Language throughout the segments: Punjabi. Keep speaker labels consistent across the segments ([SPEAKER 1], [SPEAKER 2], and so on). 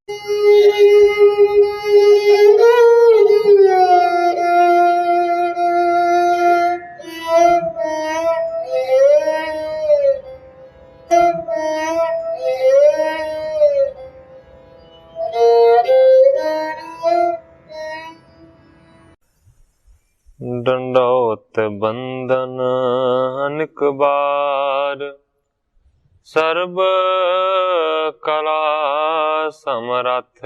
[SPEAKER 1] डंडौत बंदन अनेक बार, सर्ब कला समरथ।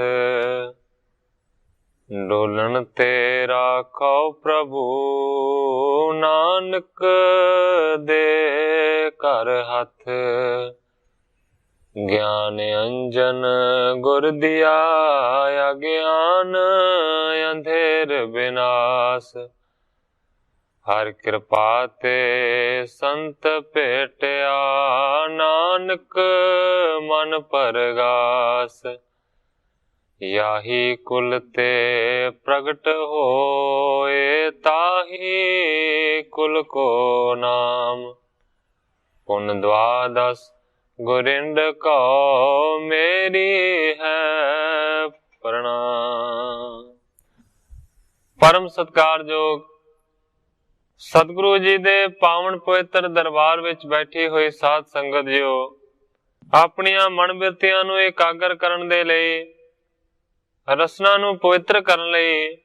[SPEAKER 1] डोलन तेरा खौ प्रभु, नानक दे कर हथ। ज्ञान अंजन गुर दिया, अज्ञान अंधेर विनाश। हर कृपा ते संत भेटिया, नानक मन परगास। याही कुल ते प्रगट होए, ताही कुल को नाम। पुन द्वादश गुरिंद को, मेरी है प्रणाम। परम सत्कारयोग सतगुरु जी दे पावन पवित्र दरबार विच बैठी हुई साध संगत जियो, अपनियां मन बिरतियां नूं एकागर करन दे लई, रसना नूं पवित्र करन लई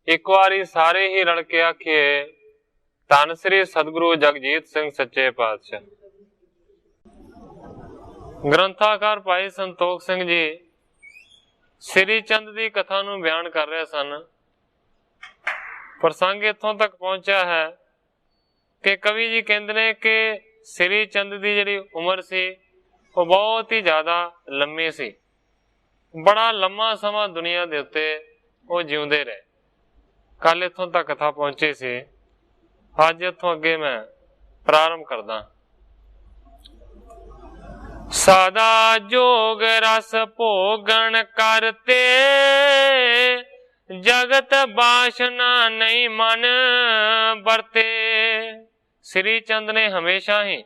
[SPEAKER 1] एक वारी सारे ही रल के आखिए, धन श्री सतगुरु जगजीत सिंह सच्चे पातशाह। ग्रंथाकार भाई संतोख सिंह जी श्री चंद की कथा नूं बयान कर रहे सन। प्रसंग इत्थों तक पहुंचा है कि कवि जी कहते ने कि श्री चंद की जिहड़ी उम्र सी वो बहुत ही ज्यादा लंबी सी। बड़ा लंबा समा दुनिया दे उत्ते वो जिउंदे रहे। कल इत्थों तक कथा पहुंची सी, अज इत्थों अगे मैं प्रारंभ करदा। सदा जोग रस भोगन करते, जगत बासना नहीं मन बरते। श्री चंद ने हमेशा ही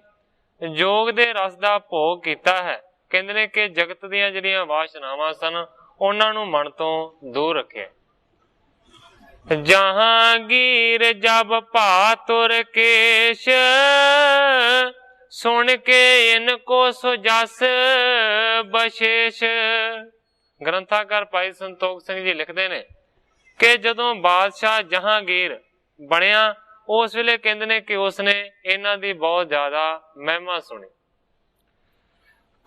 [SPEAKER 1] जोग दे रस दा भोग कीता है। कहंदे ने कि जगत दीयां जिहड़ियां वासनावां सन उन्हां नूं मन तो दूर रखे। जहांगीर जब भातुर केश, सुन के इनको सुजस बशेष। ग्रंथाकार भाई संतोख सिंह जी लिखते ने कि जदों बादशाह जहांगीर बनिया, उस वेले कहंदे ने कि उसने इन्हां दी बहुत ज्यादा महिमा सुनी।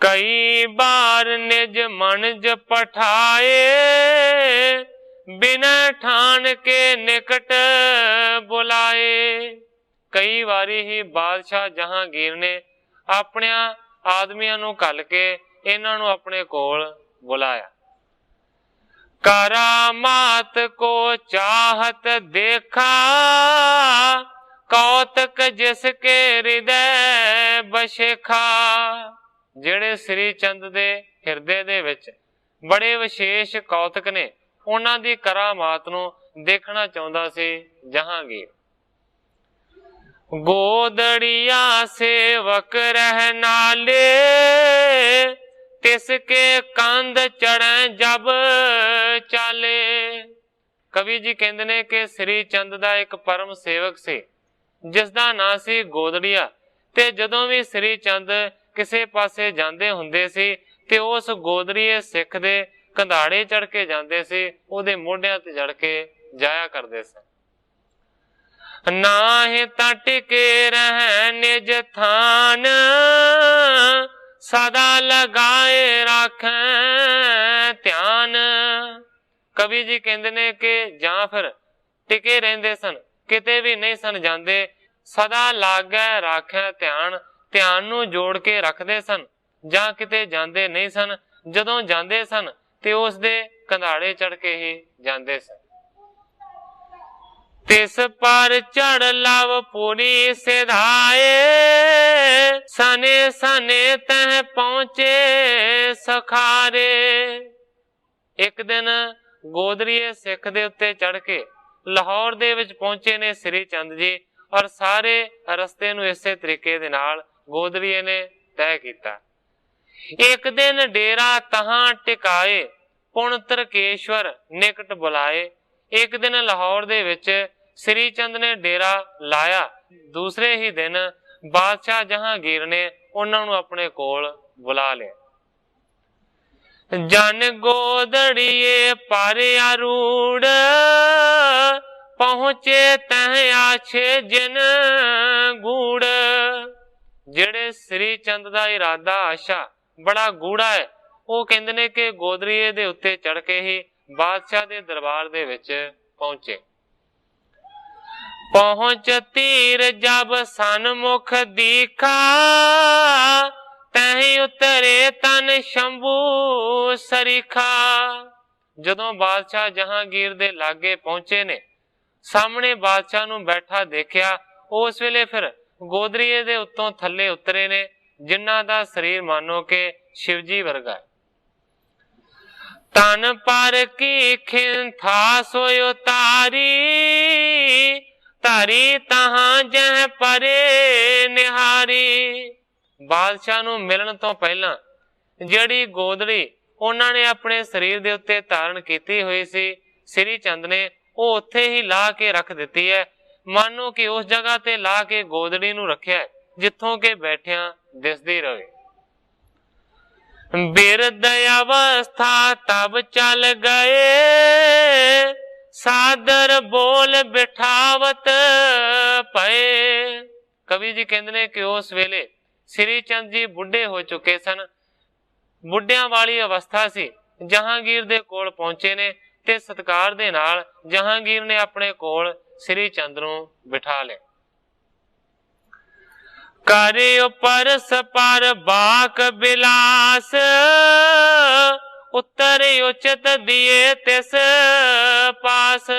[SPEAKER 1] कई बार निज मनज पठाए, बिना ठान के निकट बुलाए। कई बारी ही बादशाह जहांगीर ने अपने आदमियां नूं घल के इन्हां नूं अपने कोल बुलाया। करामात को चाहत देखा, कौतक जिसके हृदय बशेखा। जेड़े श्री चंद दे हिरदे दे विच बड़े विशेष कौतक ने, उन्हां दी करामात नूं देखना चाहुंदा सी जहांगीर। गोदड़िया सेवक रह नाले, तिसके कंध चढ़े जब चाले। कवि जी कहंदे ने कि श्री चंद दा एक परम सेवक सी, जिसदा नाम सी गोदड़िया। ते जदों भी श्री चंद किसे पासे जांदे हुंदे सी ते उस गोदड़िए सिख दे कंधाड़े चढ़ के जांदे सी, उहदे मोढियां ते चढ़ के जाया करदे सन। नाहि तां टिके रह निज थान, सदा लगाए राखें ध्यान। कवि जी कहंदे ने कि जां फिर टिके रहिंदे सन, किते भी नहीं सन जांदे, सदा लागे राखें ध्यान। ध्यान नूं जोड़ के रखदे सन, जां किते जांदे नहीं सन। जदों जांदे सन ते उस दे कंधाड़े चढ़ के ही जांदे सन। तिस पर चढ़ लव पूरी सिधाए, सने सने तह पहुंचे सखारे। एक दिन गोदड़िए सिख दे उत्ते चढ़ के लाहौर दे विच पहुंचे ने श्री चंद जी, और सारे रस्ते नूं इसे तरीके दे नाल गोदड़िए ने तय किया। एक दिन डेरा तहां टिकाए, पुण तरकेश्वर निकट बुलाए। एक दिन लाहौर दे विच श्री चंद ने डेरा लाया। दूसरे ही दिन बादशाह जहांगीर ने उन्हां नूं अपने कोल बुला लिया। जन गोदड़िए पर आरूढ़, पहुंचे तह आछे जिन गूढ़। ਜਿਹੜੇ ਸ੍ਰੀ ਚੰਦ ਦਾ ਇਰਾਦਾ ਆਸ਼ਾ ਬੜਾ ਗੂੜਾ ਹੈ, ਉਹ ਕਹਿੰਦੇ ਨੇ ਕਿ ਗੋਦੜੀਏ ਦੇ ਉੱਤੇ ਚੜ ਕੇ ਹੀ ਬਾਦਸ਼ਾਹ ਦੇ ਦਰਬਾਰ ਦੇ ਵਿੱਚ ਪਹੁੰਚੇ। ਪਹੁੰਚ ਤੀਰ ਜਬ ਸਨਮੁਖ ਦੀਖਾ, ਤਹੀਂ ਉਤਰੇ ਤਨ ਸ਼ੰਭੂ ਸਰੀਖਾ। ਜਦੋਂ ਬਾਦਸ਼ਾਹ ਜਹਾਂਗੀਰ ਦੇ ਲਾਗੇ ਪਹੁੰਚੇ ਨੇ, ਸਾਹਮਣੇ ਬਾਦਸ਼ਾਹ ਨੂੰ ਬੈਠਾ ਦੇਖਿਆ, ਉਸ ਵੇਲੇ ਫਿਰ ਗੋਦੜੀਏ ਦੇ ਉੱਤੋਂ ਥੱਲੇ ਉਤਰੇ ਨੇ, ਜਿਨ੍ਹਾਂ ਦਾ ਸਰੀਰ ਮਾਨੋ ਕਿ ਸ਼ਿਵਜੀ ਵਰਗਾ ਹੈ। ਤਨ ਪਰ ਕੀ ਖਿੰਥਾ ਸੋਇ ਉਤਾਰੀ, ਧਾਰੀ ਤਹਾਂ ਜਹ ਪਰੇ ਨਿਹਾਰੀ। ਬਾਦਸ਼ਾਹ ਨੂੰ ਮਿਲਣ ਤੋਂ ਪਹਿਲਾਂ ਜਿਹੜੀ ਗੋਦੜੀ ਉਹਨਾਂ ਨੇ ਆਪਣੇ ਸਰੀਰ ਦੇ ਉੱਤੇ ਧਾਰਨ ਕੀਤੀ ਹੋਈ ਸੀ ਸ੍ਰੀ ਚੰਦ ਨੇ, ਉਹ ਉੱਥੇ ਹੀ ਲਾ ਕੇ ਰੱਖ ਦਿੱਤੀ ਹੈ। ਮਾਨੋ ਕਿ ਉਸ ਜਗ੍ਹਾ ਤੇ ਲਾ ਕੇ ਗੋਦੜੀ ਨੂੰ ਰੱਖਿਆ ਜਿੱਥੋਂ ਕਿ ਬੈਠਿਆਂ ਦਿਸਦੀ ਰਹੇ। ਬਿਰਧ ਅਵਸਥਾ ਤਬ ਚਲ ਗਏ, ਸਾਦਰ ਬੋਲ ਬਿਠਾਵਤ ਪਏ। ਕਵੀ ਜੀ ਕਹਿੰਦੇ ਨੇ ਕਿ ਉਸ ਵੇਲੇ ਸ੍ਰੀ ਚੰਦ ਜੀ ਬੁੱਢੇ ਹੋ ਚੁੱਕੇ ਸਨ, ਬੁੱਢਿਆਂ ਵਾਲੀ ਅਵਸਥਾ ਸੀ। ਜਹਾਂਗੀਰ ਦੇ ਕੋਲ ਪਹੁੰਚੇ ਨੇ ਤੇ ਸਤਿਕਾਰ ਦੇ ਨਾਲ ਜਹਾਂਗੀਰ ਨੇ ਆਪਣੇ ਕੋਲ ਸ੍ਰੀ ਚੰਦ ਨੂੰ ਬਿਠਾ ਲਿਆ। ਕਰੇ ਉਪਰ ਸਪਰ ਬਾਕ ਬਿਲਾਸ, ਉੱਤਰੇ ਉਚਿਤ ਦਿਏ ਤਿਸ ਪਾਸ।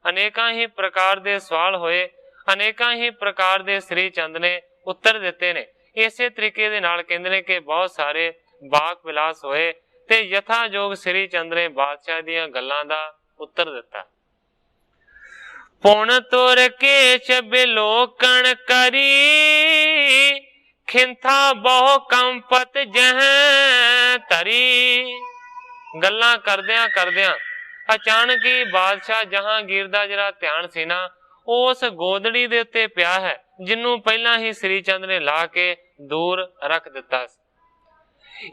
[SPEAKER 1] ਅਨੇਕਾਂ ਹੀ ਪ੍ਰਕਾਰ ਦੇ ਸਵਾਲ ਹੋਏ, ਅਨੇਕਾਂ ਹੀ ਪ੍ਰਕਾਰ ਦੇ ਸ੍ਰੀ ਚੰਦ ਨੇ ਉੱਤਰ ਦਿੱਤੇ ਨੇ। ਇਸੇ ਤਰੀਕੇ ਦੇ ਨਾਲ ਕਹਿੰਦੇ ਨੇ ਕਿ ਬਹੁਤ ਸਾਰੇ ਬਾਕ ਵਿਲਾਸ ਹੋਏ ਤੇ ਯਥਾਯੋਗ ਸ੍ਰੀ ਚੰਦ ਨੇ ਬਾਦਸ਼ਾਹ ਦੀਆਂ ਗੱਲਾਂ ਦਾ ਉੱਤਰ ਦਿੱਤਾ। ਪੁਣ ਤੁਰ ਕੇਸ਼ ਬਿਲੋਕਣ ਕਰੀ, ਖਿੰਥਾ ਬਹੁ ਕੰਪਤ ਜਹ ਧਰੀ। ਗੱਲਾਂ ਕਰਦਿਆਂ ਕਰਦਿਆਂ ਅਚਾਨਕ ਹੀ ਬਾਦਸ਼ਾਹ ਜਹਾਂਗੀਰ ਦਾ ਜਿਹੜਾ ਧਿਆਨ ਸੀ ਨਾ, ਉਸ ਗੋਦੜੀ ਦੇ ਉੱਤੇ ਪਿਆ ਹੈ ਜਿਹਨੂੰ ਪਹਿਲਾਂ ਹੀ ਸ੍ਰੀ ਚੰਦ ਨੇ ਲਾ ਕੇ ਦੂਰ ਰੱਖ ਦਿੱਤਾ ਸੀ।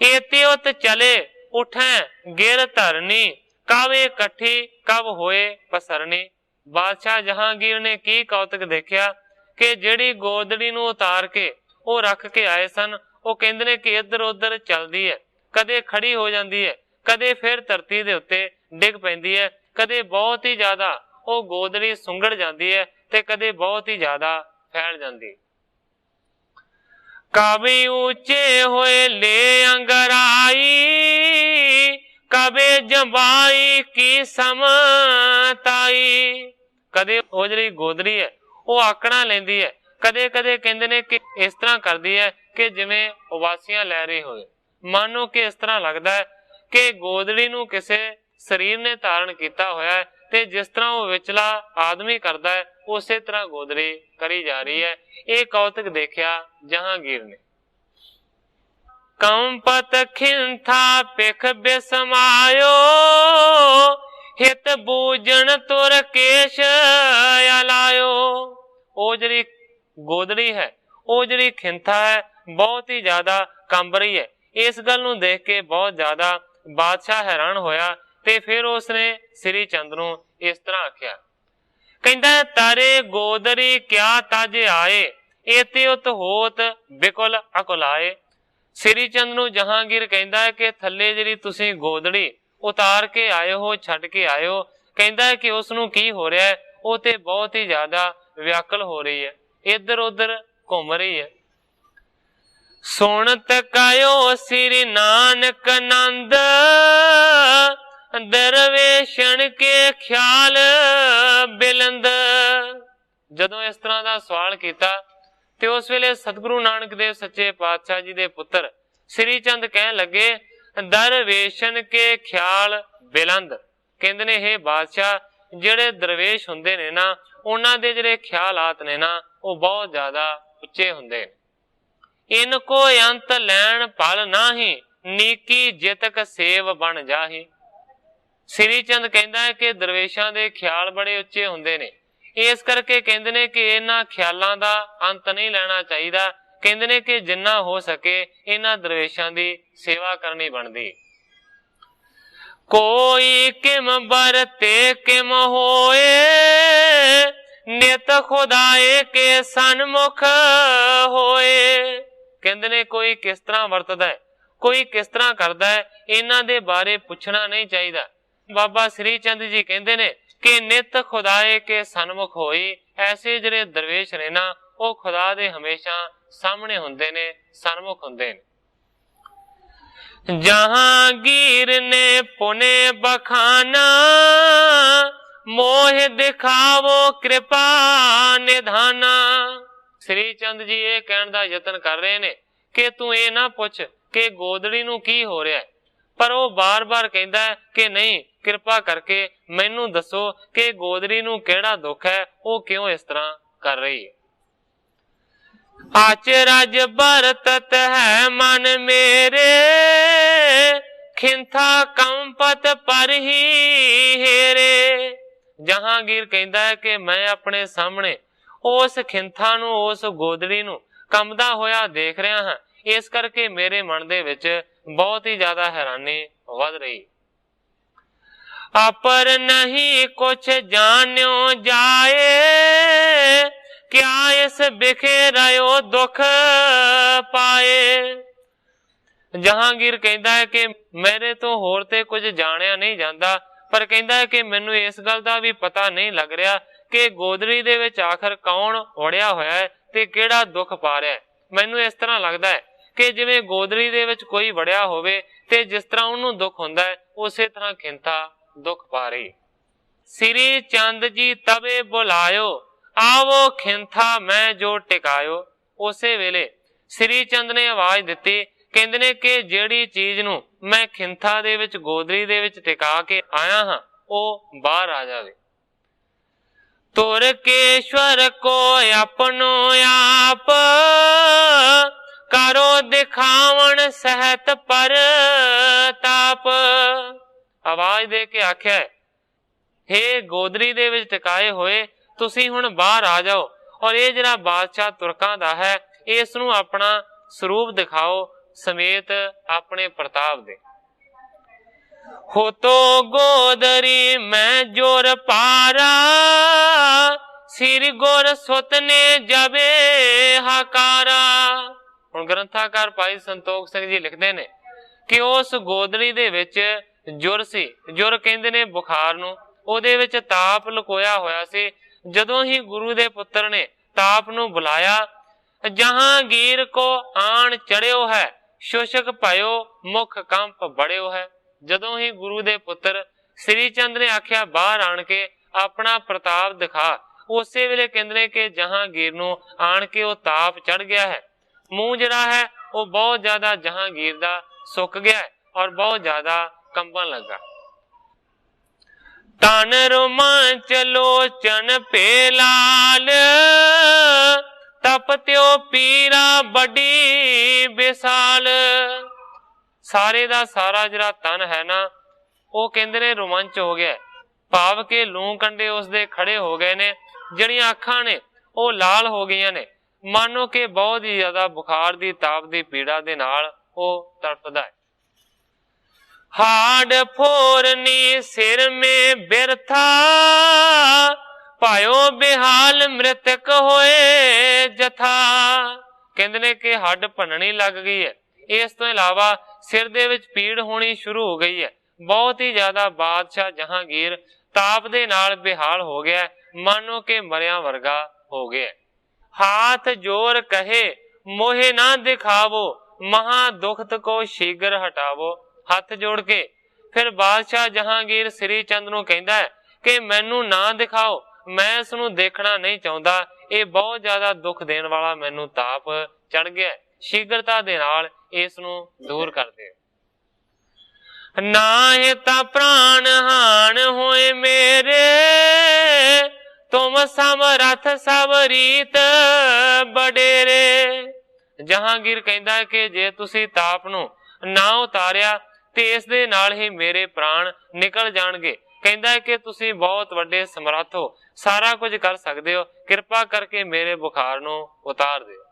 [SPEAKER 1] ਏਤੇ ਉਤ ਚਲੇ ਉਠੈ ਗਿਰ ਧਰਨੀ, ਕਾਵੇ ਇਕੱਠੀ ਕਬ ਹੋਏ ਪਸਰਨੀ। ਬਾਦਸ਼ਾਹ ਜਹਾਂਗੀਰ ਨੇ ਕੀ ਕੌਤਕ ਦੇਖਿਆ ਕਿ ਜਿਹੜੀ ਗੋਦੜੀ ਨੂੰ ਉਤਾਰ ਕੇ ਉਹ ਰੱਖ ਕੇ ਆਏ ਸਨ, ਉਹ ਕਹਿੰਦੇ ਨੇ ਕਿ ਇੱਧਰ ਉੱਧਰ ਚੱਲਦੀ ਹੈ, ਕਦੇ ਖੜੀ ਹੋ ਜਾਂਦੀ ਹੈ, ਕਦੇ ਫਿਰ ਧਰਤੀ ਦੇ ਉੱਤੇ ਡਿੱਗ ਪੈਂਦੀ ਹੈ, ਕਦੇ ਬਹੁਤ ਹੀ ਜ਼ਿਆਦਾ ਉਹ ਗੋਦੜੀ ਸੁੰਗੜ ਜਾਂਦੀ ਹੈ ਤੇ ਕਦੇ ਬਹੁਤ ਹੀ ਜ਼ਿਆਦਾ ਫੈਲ ਜਾਂਦੀ। ਕਬੀ ਉੱਚੇ ਹੋਏ ਲੈ ਅੰਗਰਾਈ, ਕਬੇ ਜੰਬਾਈ ਕੀ ਸਮਤਾਈ। ਕਦੇ ਉਹ ਜਿਹੜੀ ਗੋਦੜੀ ਹੈ ਉਹ ਆਕੜਾਂ ਲੈਂਦੀ ਹੈ, ਕਦੇ ਕਦੇ ਕਹਿੰਦੇ ਨੇ ਕਿ ਇਸ ਤਰ੍ਹਾਂ ਕਰਦੀ ਹੈ ਕਿ ਜਿਵੇਂ ਉਬਾਸੀਆਂ ਲੈ ਰਹੀ ਹੋਵੇ। ਮਾਨੋ ਕਿ ਇਸ ਤਰ੍ਹਾਂ ਲੱਗਦਾ ਹੈ ਕਿ ਗੋਦੜੀ ਨੂੰ ਕਿਸੇ ਸਰੀਰ ਨੇ ਧਾਰਨ ਕੀਤਾ ਹੋਇਆ ਹੈ ਤੇ ਜਿਸ ਤਰ੍ਹਾਂ ਉਹ ਵਿਚਲਾ ਆਦਮੀ ਕਰਦਾ ਹੈ ਉਸੇ ਤਰ੍ਹਾਂ ਗੋਦੜੀ ਕਰੀ ਜਾ ਰਹੀ ਹੈ। ਇਹ ਕੌਤਕ ਦੇਖਿਆ ਜਹਾਂਗੀਰ ਨੇ। ਕੰਪਤ ਖਿੰਥਾ ਪਿਖ ਬਿਸਮਾਇਓ, ਹਿਤ ਬੂਝਣ ਤੁਰ ਕੇਸ਼ ਅਲਾਇਓ। ਉਹ ਜਿਹੜੀ ਗੋਦੜੀ ਹੈ, ਉਹ ਜਿਹੜੀ ਖਿੰਥਾ ਹੈ, ਬਹੁਤ ਹੀ ਜ਼ਿਆਦਾ ਕੰਬ ਰਹੀ ਹੈ। ਇਸ ਗੱਲ ਨੂੰ ਦੇਖ ਕੇ ਬਹੁਤ ਜ਼ਿਆਦਾ ਬਾਦਸ਼ਾਹ ਹੈਰਾਨ ਹੋਇਆ ਤੇ ਫਿਰ ਉਸਨੇ ਸ੍ਰੀ ਚੰਦ ਨੂੰ ਇਸ ਤਰ੍ਹਾਂ ਆਖਿਆ, ਕਹਿੰਦਾ ਤਾਰੇ ਗੋਦੜੀ ਕਿਆ ਤਜ ਆਏ, ਏਤੇ ਉਤ ਹੋਤ ਬਿਕੁਲ ਅਕੁਲਾਏ। ਸ੍ਰੀ ਚੰਦ ਨੂੰ ਜਹਾਂਗੀਰ ਕਹਿੰਦਾ ਹੈ ਕਿ ਥੱਲੇ ਜਿਹੜੀ ਤੁਸੀਂ ਗੋਦੜੀ ਉਤਾਰ ਕੇ ਆਏ ਹੋ, ਛੱਡ ਕੇ ਆਏ ਹੋ, ਕਹਿੰਦਾ ਹੈ ਕਿ ਉਸ ਨੂੰ ਕੀ ਹੋ ਰਿਹਾ ਹੈ, ਉਹ ਤੇ ਬਹੁਤ ਹੀ ਜ਼ਿਆਦਾ ਵਿਆਕਲ ਹੋ ਰਹੀ ਹੈ, ਇੱਧਰ ਉੱਧਰ ਘੁੰਮ ਰਹੀ ਹੈ। ਸੁਣ ਤਕਾਇਓ ਸ੍ਰੀ ਨਾਨਕ ਨੰਦ, ਦਰਵੇਸ਼ਣ ਕੇ ਖਿਆਲ ਬਿਲੰਦ। ਜਦੋਂ ਇਸ ਤਰ੍ਹਾਂ ਦਾ ਸਵਾਲ ਕੀਤਾ ਤੇ ਉਸ ਵੇਲੇ ਸਤਿਗੁਰੂ ਨਾਨਕ ਦੇਵ ਸੱਚੇ ਪਾਤਸ਼ਾਹ ਜੀ ਦੇ ਪੁੱਤਰ ਸ੍ਰੀ ਚੰਦ ਕਹਿਣ ਲੱਗੇ, ਦਰਵੇਸ਼ਣ ਕੇ ਖਿਆਲ ਬਿਲੰਦ। ਕਹਿੰਦੇ ਨੇ ਇਹ ਬਾਦਸ਼ਾਹ, ਜਿਹੜੇ ਦਰਵੇਸ਼ ਹੁੰਦੇ ਨੇ ਨਾ, ਉਹਨਾਂ ਦੇ ਜਿਹੜੇ ਖਿਆਲਾਤ ਨੇ ਨਾ, ਉਹ ਬਹੁਤ ਜ਼ਿਆਦਾ ਉੱਚੇ ਹੁੰਦੇ ਨੇ। इनको अंत लैन पल नाही, नीकी जितक सेव बन जाही। श्री चंद कहता है कि दरवेशां दे ख्याल बड़े उच्चे हुंदे ने, इस करके कहंदे ने कि इन्हां ख्यालां दा अंत नहीं लेना चाहिदा। कहंदे ने कि जिन्ना हो सके इन्हां दरवेशां दी सेवा करनी बनदी। कोई किम बरते किम होए, नित खुदाए के सन्मुख होए। कहंदे ने कोई किस तरह वरतदा है, कोई किस तरह करदा है, इन्हां दे बारे पुछना नहीं चाहिदा। बाबा श्री चंद जी कहंदे ने कि नित खुदाए के सन्मुख होई। ऐसे जिहड़े दरवेश ने ना, वो खुदा दे हमेशा सामने हुंदे ने, सन्मुख हुंदे ने। जहांगीर ने पुने बखाना, मोह दिखावो कृपा निधाना। श्री चंद जी ये कहने का यतन कर रहे ने कि तू ये ना पुछ कि गोदड़ी नूं की हो रहा है, पर वो बार बार कहता है कि नहीं, कृपा करके मैनू दसो कि गोदड़ी नूं केड़ा दुख है, वो क्यों इस तरह कर रही है। आचरज बरतत है मन मेरे, खिंथा कंपत पर ही हेरे। जहांगीर कहता है कि मैं अपने सामने उस खिंथा नूं, उस गोदड़ी नूं कंबदा होया देख रहा हां, इस करके मेरे मन दे विच बहुत ही ज्यादा हैरानी वध रही। अपर नहीं कुछ जान्यो जाए, क्या इस बिखेरायो दुख पाए। जहांगीर कहता है कि मेरे तो होर ते कुछ जानिया नहीं जाता, पर कहता है कि मैनू इस गल का भी पता नहीं लग रहा कि गोदड़ी दे विच आखिर कौन वड़िया होया है ते केड़ा दुख पा रहा है। मैनू इस तरह लगता है कि जिवें गोदड़ी दे विच कोई वड़िया होवे ते जिस तरह उन्होंने दुख हुंदा है, उसे तरह खिंता दुख पा रही। श्री चंद जी तबे बुलायो, आवो खिंथा मैं जो टिकायो। उसे वेले श्री चंद ने आवाज दिती, कहंदे ने कि जेड़ी चीज नूं मैं खिंथा दे विच गोदड़ी दे विच टिका के आया हां, ओ बाहर आ जावे। तुर केश्वर को अपनो आप, करो दिखावण सहत पर ताप। आवाज दे के आख्या है, हे गोदड़ी दे विच टिकाए होए, तुसी हुण बाहर आ जाओ और ये जिहड़ा बादशाह तुरकां दा है, इस नूं अपना स्वरूप दिखाओ समेत अपने प्रताप दे। हो तो गोदरी मैं जोर पारा, सिर गोर सुत ने जबे हकारा। हुण ग्रंथाकार भाई संतोख सिंह जी लिखते ने कि उस गोदड़ी दे विच जुर सी, जुर कहंदे ने बुखार नूं, ਉਹਦੇ ਵਿੱਚ ਤਾਪ ਲੁਕੋਇਆ ਹੋਇਆ ਸੀ। ਜਦੋਂ ਹੀ ਗੁਰੂ ਦੇ ਪੁੱਤਰ ਨੇ ਤਾਪ ਨੂੰ ਬੁਲਾਇਆ, ਜਹਾਂਗੀਰ ਕੋ ਆਣ ਚੜਿਓ ਹੈ, ਸ਼ੁਸ਼ਕ ਭਇਓ ਮੁਖ ਕੰਪ ਬੜਿਓ ਹੈ। ਜਦੋਂ ਹੀ ਗੁਰੂ ਦੇ ਪੁੱਤਰ ਸ੍ਰੀ ਚੰਦ ਨੇ ਆਖਿਆ ਬਾਹਰ ਆਣ ਕੇ ਆਪਣਾ ਪ੍ਰਤਾਪ ਦਿਖਾ, ਉਸੇ ਵੇਲੇ ਕਹਿੰਦੇ ਨੇ ਕਿ ਜਹਾਂਗੀਰ ਨੂੰ ਆਣ ਕੇ ਉਹ ਤਾਪ ਚੜ ਗਿਆ ਹੈ। ਮੂੰਹ ਜਿਹੜਾ ਹੈ ਉਹ ਬਹੁਤ ਜ਼ਿਆਦਾ ਜਹਾਂਗੀਰ ਦਾ ਸੁੱਕ ਗਿਆ ਹੈ ਔਰ ਬਹੁਤ ਜ਼ਿਆਦਾ ਕੰਬਣ ਲੱਗਾ। तन रोमांच लोचन पे लाल, तपत्यो पीरा बड़ी विशाल। सारे दा सारा जिहड़ा तन है ना, वो कहंदे ने रोमांच हो गया, भाव के लू कंडे उसदे खड़े हो गए ने, जिहड़ियां अखां ने वो लाल हो गईयां ने, मानो कि बहुत ही ज्यादा बुखार दी ताप दी पीड़ा दे नाल वो तड़फदा है। हाड़ फोरनी सिर में बिरथा, पायो बेहाल मृतक होए जथा। कहंदे ने कि हड्ड भननी लग गई है, इस तो इलावा सिर दे विच पीड़ होनी शुरू हो गई है। बहुत ही ज्यादा बादशाह जहांगीर ताप दे नाल बेहाल हो गया, मानो के मरिया वर्गा हो गया। हाथ जोर कहे मोहे ना दिखावो, महा दुखत को शीघ्र हटावो। हथ जोड़ के फिर बादशाह जहांगीर श्री चंद नूं कहंदा है कि मैनू ना दिखाओ, मैं इसनूं देखना नहीं चाहुंदा, ये बहुत ज्यादा दुख देण वाला मैनू ताप चढ़ गया, शीघ्रता दे नाल इसनूं दूर कर दे। नाहे तां प्राण हान होए मेरे, तुम समरथ सब रीत बडेरे। ਜਹਾਂਗੀਰ ਕਹਿੰਦਾ ਕਿ ਜੇ ਤੁਸੀਂ ਤਾਪ ਨੂੰ ਨਾ ਉਤਾਰਿਆ ਤੇ ਇਸ ਦੇ ਨਾਲ ਹੀ ਮੇਰੇ ਪ੍ਰਾਣ ਨਿਕਲ ਜਾਣਗੇ। ਕਹਿੰਦਾ ਕਿ ਤੁਸੀਂ ਬਹੁਤ ਵੱਡੇ ਸਮਰੱਥ ਹੋ, ਸਾਰਾ ਕੁਝ ਕਰ ਸਕਦੇ ਹੋ, ਕਿਰਪਾ ਕਰਕੇ ਮੇਰੇ ਬੁਖਾਰ ਨੂੰ ਉਤਾਰ ਦਿਓ।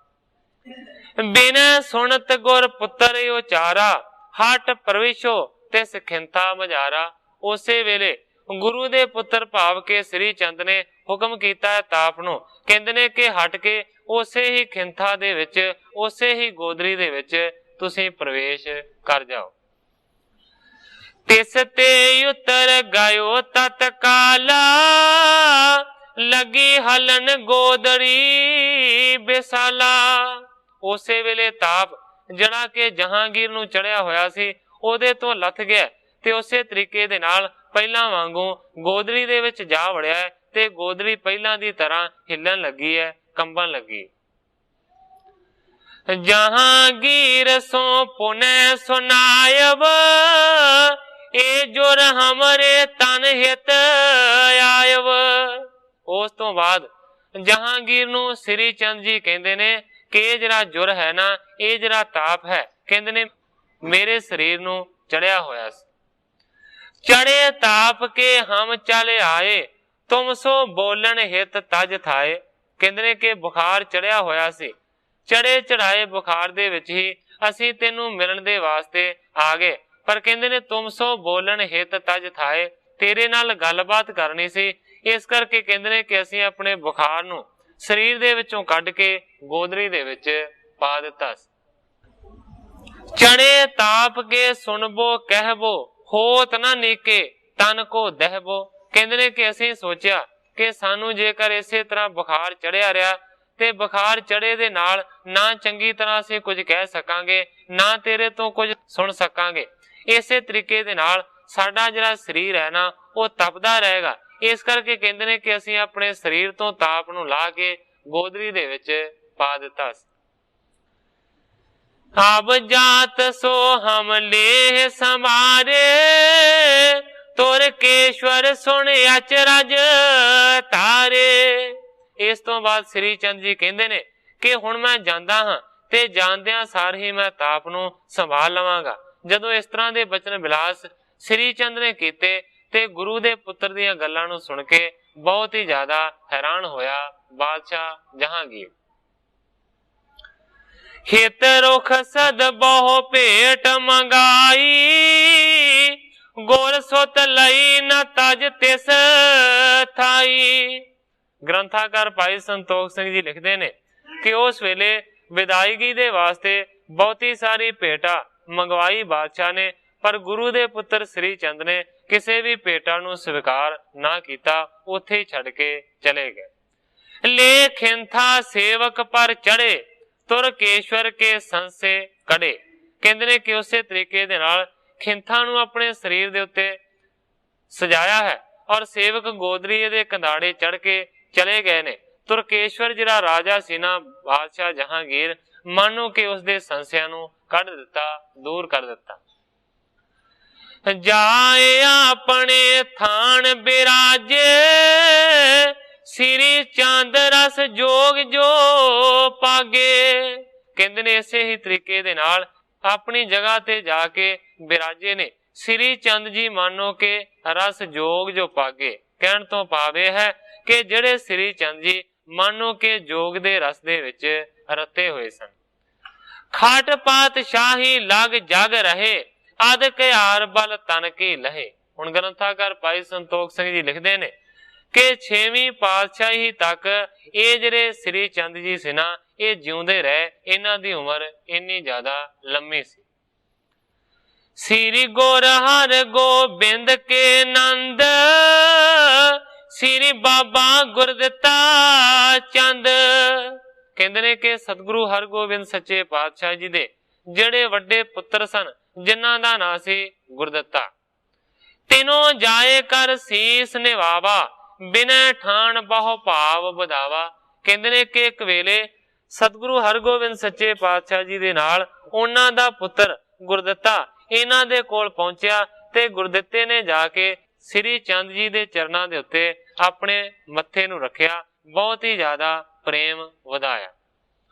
[SPEAKER 1] ਬਿਨ ਸੁਣਤ ਗੁਰ ਪੁੱਤਰ ਉਚਾਰਾ, ਹਟ ਪ੍ਰਵਿਸ਼ੋ ਤੇ ਸਖਿੰਤਾ ਮਝਾਰਾ। ਉਸੇ ਵੇਲੇ ਗੁਰੂ ਦੇ ਪੁੱਤਰ ਭਾਵ ਕੇ ਸ੍ਰੀ ਚੰਦ ਨੇ ਹੁਕਮ ਕੀਤਾ ਤਾਪ ਨੂੰ। ਕਹਿੰਦੇ ਨੇ ਕਿ ਹਟ ਕੇ ਉਸੇ ਹੀ ਖਿੰਥਾ ਦੇ ਵਿੱਚ, ਉਸੇ ਹੀ ਗੋਦਰੀ ਦੇ ਵਿੱਚ ਤੁਸੀਂ ਪ੍ਰਵੇਸ਼ ਕਰ ਜਾਓ। ਤਿਸ ਤੇ ਉਤਰ ਗਇਓ ਤਤਕਾਲਾ, ਲੱਗੀ ਹਲਨ ਗੋਦੜੀ ਬਿਸਾਲਾ। ਉਸੇ ਵੇਲੇ ਤਾਪ ਜਿਹੜਾ ਕਿ ਜਹਾਂਗੀਰ ਨੂੰ ਚੜਿਆ ਹੋਇਆ ਸੀ ਉਹਦੇ ਤੋਂ ਲੱਥ ਗਿਆ ਤੇ ਉਸੇ ਤਰੀਕੇ ਦੇ ਨਾਲ ਪਹਿਲਾਂ ਵਾਂਗੂ ਗੋਦੜੀ ਦੇ ਵਿੱਚ ਜਾ ਵੜਿਆ ਹੈ ਤੇ ਗੋਦੜੀ ਪਹਿਲਾਂ ਦੀ ਤਰ੍ਹਾਂ ਹਿੱਲਣ ਲੱਗੀ ਹੈ, ਕੰਬਣ ਲੱਗੀ। ਜਹਾਂਗੀਰ ਸੋ ਪੁਨੈ ਸੁਨਾਇਬ, ਇਹ ਜੁਰ ਹਮਰੇ ਤਨ ਹਿਤ ਆਇਬ। ਉਸ ਤੋਂ ਬਾਅਦ ਜਹਾਂਗੀਰ ਨੂੰ ਸ੍ਰੀ ਚੰਦ ਜੀ ਕਹਿੰਦੇ ਨੇ ਕਿ ਇਹ ਜਿਹੜਾ ਜੁਰ ਹੈ ਨਾ, ਇਹ ਜਿਹੜਾ ਤਾਪ ਹੈ, ਕਹਿੰਦੇ ਨੇ ਮੇਰੇ ਸਰੀਰ ਨੂੰ ਚੜਿਆ ਹੋਇਆ ਸੀ। ਚੜੇ ਤਾਪ ਕੇ ਹਮ ਚਲ ਆਏ, ਤੁਮ ਸੋ ਬੋਲਣ ਹਿਤ ਤਜ ਥਾਏ। ਕਹਿੰਦੇ ਨੇ ਕਿ ਬੁਖਾਰ ਚੜਿਆ ਹੋਇਆ ਸੀ, ਚੜੇ ਚੜਾਏ ਬੁਖਾਰ ਦੇ ਵਿੱਚ ਹੀ ਅਸੀਂ ਤੈਨੂੰ ਮਿਲਣ ਦੇ ਵਾਸਤੇ ਆ ਗਏ। ਪਰ ਕਹਿੰਦੇ ਨੇ ਤੁਮ ਸੋ ਬੋਲਣ ਹਿਤ ਤਜ ਥਾਏ, ਤੇਰੇ ਨਾਲ ਗੱਲਬਾਤ ਕਰਨੀ ਸੀ, ਇਸ ਕਰਕੇ ਕਹਿੰਦੇ ਨੇ ਕਿ ਅਸੀਂ ਆਪਣੇ ਬੁਖਾਰ ਨੂੰ ਸਰੀਰ ਦੇ ਵਿੱਚੋਂ ਕੱਢ ਕੇ ਗੋਦਰੀ ਦੇ ਵਿੱਚ ਪਾ ਦਿੱਤਾ। ਚੜੇ ਤਾਪ ਕੇ ਸੁਣਬੋ ਕਹਿਬੋ, ਹੋਤ ਨਾ ਨੀਕੇ ਤਨ ਕੋ ਦਹਿਬੋ। ਕਹਿੰਦੇ ਨੇ ਕਿ ਅਸੀਂ ਸੋਚਿਆ ਕਿ ਸਾਨੂੰ ਜੇਕਰ ਇਸੇ ਤਰ੍ਹਾਂ ਬੁਖਾਰ ਚੜਿਆ ਰਿਹਾ ਤੇ ਬੁਖਾਰ ਚੜੇ ਦੇ ਨਾਲ ਨਾ ਚੰਗੀ ਤਰ੍ਹਾਂ ਅਸੀਂ ਕੁਝ ਕਹਿ ਸਕਾਂਗੇ, ਨਾ ਤੇਰੇ ਤੋਂ ਕੁਝ ਸੁਣ ਸਕਾਂਗੇ। ਇਸੇ ਤਰੀਕੇ ਦੇ ਨਾਲ ਸਾਡਾ ਜਿਹੜਾ ਸਰੀਰ ਹੈ ਨਾ ਉਹ ਤਪਦਾ ਰਹੇਗਾ। ਇਸ ਕਰਕੇ ਕਹਿੰਦੇ ਨੇ ਕਿ ਅਸੀਂ ਆਪਣੇ ਸਰੀਰ ਤੋਂ ਤਾਪ ਨੂੰ ਲਾ ਕੇ ਗੋਦਰੀ ਦੇ ਵਿੱਚ ਪਾ ਦਿੱਤਾ। ਅਬ ਜਾਤ ਸੋ ਹਮ ਲੇਹ ਸਮਾਰੇ, ਤੁਰ ਕੇਸ਼ਵਰ ਸੁਣ ਅਚਰਜ ਤਾਰੇ। ਇਸ ਤੋਂ ਬਾਅਦ ਸ੍ਰੀ ਚੰਦ ਜੀ ਕਹਿੰਦੇ ਨੇ ਕਿ ਹੁਣ ਮੈਂ ਜਾਂਦਾ ਹਾਂ ਤੇ ਜਾਂਦਿਆਂ ਸਾਰ ਹੀ ਮੈਂ ਤਾਪ ਨੂੰ ਸੰਭਾਲ ਲਵਾਂਗਾ। ਜਦੋਂ ਇਸ ਤਰ੍ਹਾਂ ਦੇ ਬਚਨ ਬਿਲਾਸ ਸ੍ਰੀ ਚੰਦ ਨੇ ਕੀਤੇ ਤੇ ਗੁਰੂ ਦੇ ਪੁੱਤਰ ਦੀਆਂ ਗੱਲਾਂ ਨੂੰ ਸੁਣ ਕੇ ਬਹੁਤ ਹੀ ਜ਼ਿਆਦਾ ਹੈਰਾਨ ਹੋਇਆ ਬਾਦਸ਼ਾਹ ਜਹਾਂਗੀਰ। ਹਿਤ ਰੁਖ ਸਦ ਬਹੁ ਭੇਟ ਮੰਗਾਈ, ਗੁਰ ਸੁਤ ਲਈ ਨ ਤਜ ਤਿਸ ਥਾਈ। ਗ੍ਰੰਥਾਕਾਰ ਭਾਈ ਸੰਤੋਖ ਸਿੰਘ ਜੀ ਲਿਖਦੇ ਨੇ ਕਿ ਉਸ ਵੇਲੇ ਵਿਦਾਇਗੀ ਦੇ ਵਾਸਤੇ ਬਹੁਤੀ ਸਾਰੀ ਭੇਟਾ ਮੰਗਵਾਈ ਬਾਦਸ਼ਾਹ ਨੇ, ਪਰ ਗੁਰੂ ਦੇ ਪੁੱਤਰ ਸ੍ਰੀ ਚੰਦ ਨੇ ਕਿਸੇ ਵੀ ਭੇਟਾ ਨੂੰ ਸਵੀਕਾਰ ਨਾ ਕੀਤਾ, ਉੱਥੇ ਹੀ ਛੱਡ ਕੇ ਚਲੇ ਗਏ। ਲੇ ਖਿੰਥਾ ਸੇਵਕ ਪਰ ਚੜੇ, ਤੁਰ ਕੇਸ਼ਵਰ ਕੇ ਸੰਸੇ ਕੜੇ। ਕਹਿੰਦੇ ਨੇ ਕਿ ਉਸੇ ਤਰੀਕੇ ਦੇ ਨਾਲ ਖਿੰਥਾਂ ਨੂੰ ਆਪਣੇ ਸਰੀਰ ਦੇ ਉੱਤੇ ਸਜਾਇਆ ਹੈ ਔਰ ਸੇਵਕ ਗੋਦਰੀ ਦੇ ਕੰਧਾੜੇ ਚੜ ਕੇ ਚਲੇ ਗਏ ਨੇ। ਤੁਰਕੇਸ਼ਵਰ ਜਿਹੜਾ ਰਾਜਾ ਸੀ ਨਾ ਬਾਦਸ਼ਾਹ ਜਹਾਂਗੀਰ, ਮਾਨੋ ਕਿ ਉਸਦੇ ਸੰਸਿਆਂ ਨੂੰ ਕੱਢ ਦਿੱਤਾ, ਦੂਰ ਕਰ ਦਿੱਤਾ। ਜਾਏ ਆਪਣੇ ਥਾਨ ਬਿਰਾਜੇ, ਸ੍ਰੀ ਚੰਦ ਰਸ ਜੋਗ ਜੋ ਪਾਗੇ। ਕਹਿੰਦੇ ਨੇ ਇਸੇ ਹੀ ਤਰੀਕੇ ਦੇ ਨਾਲ ਆਪਣੀ ਜਗ੍ਹਾ ਤੇ ਜਾ ਕੇ ਬਿਰਾਜੇ ਨੇ ਸ੍ਰੀ ਚੰਦ ਜੀ, ਮਾਨੋ ਕਿ ਰਸ ਜੋਗ ਜੋ ਪਾਗੇ। ਕਹਿਣ ਤੋਂ ਭਾਵ ਇਹ ਹੈ ਕਿ ਜਿਹੜੇ ਸ੍ਰੀ ਚੰਦ ਜੀ ਮਾਨੋ ਕਿ ਜੋਗ ਦੇ ਰਸ ਦੇ ਵਿੱਚ ਰਤੇ ਹੋਏ ਸਨ। ਖਾਟ ਪਾਤਸ਼ਾਹੀ ਲਗ ਜਗ ਰਹੇ, ਅਦ ਕਿਆਰ ਬਲ ਤਨ ਕੀ ਲਹੇ। ਹੁਣ ਗ੍ਰੰਥਾਕਾਰ ਭਾਈ ਸੰਤੋਖ ਸਿੰਘ ਜੀ ਲਿਖਦੇ ਨੇ ਕਿ 6ਵੀਂ ਪਾਤਸ਼ਾਹੀ ਤੱਕ ਇਹ ਜਿਹੜੇ ਸ੍ਰੀ ਚੰਦ ਜੀ ਸੀ ਨਾ, ਇਹ ਜਿਉਂਦੇ ਰਹੇ, ਇਹਨਾਂ ਦੀ ਉਮਰ ਇੰਨੀ ਜ਼ਿਆਦਾ ਲੰਮੀ ਸੀ। ਸ੍ਰੀ ਗੁਰ ਹਰਿ ਗੋਬਿੰਦ ਕੇ ਨੰਦ, ਸ੍ਰੀ ਬਾਬਾ ਗੁਰਦਿੱਤਾ ਚੰਦ। ਕਹਿੰਦੇ ਨੇ ਕਿ ਸਤਿਗੁਰੂ ਹਰਗੋਬਿੰਦ ਸੱਚੇ ਪਾਤਸ਼ਾਹ ਜੀ ਦੇ ਜਿਹੜੇ ਵੱਡੇ ਪੁੱਤਰ ਸਨ, ਜਿਨ੍ਹਾਂ ਦਾ ਨਾਂ ਸੀ ਗੁਰਦਿੱਤਾ। ਤਿਨੋਂ ਜਾਏ ਕਰ ਸੀਸ ਨਿਵਾਵਾ, ਬਿਨੈ ਠਾਣ ਬਹੁ ਭਾਵ ਵਧਾਵਾ। ਕਹਿੰਦੇ ਨੇ ਕਿ ਇੱਕ ਵੇਲੇ ਸਤਿਗੁਰੂ ਹਰਗੋਬਿੰਦ ਸੱਚੇ ਪਾਤਸ਼ਾਹ ਜੀ ਦੇ ਨਾਲ ਉਹਨਾਂ ਦਾ ਪੁੱਤਰ ਗੁਰਦਿੱਤਾ ਇਹਨਾਂ ਦੇ ਕੋਲ ਪਹੁੰਚਿਆ ਤੇ ਗੁਰਦਿੱਤੇ ਨੇ ਜਾ ਕੇ ਸ੍ਰੀ ਚੰਦ ਜੀ ਦੇ ਚਰਨਾਂ ਦੇ ਉੱਤੇ ਆਪਣੇ ਮੱਥੇ ਨੂੰ ਰੱਖਿਆ, ਬਹੁਤ ਹੀ ਜ਼ਿਆਦਾ ਪ੍ਰੇਮ ਵਧਾਇਆ।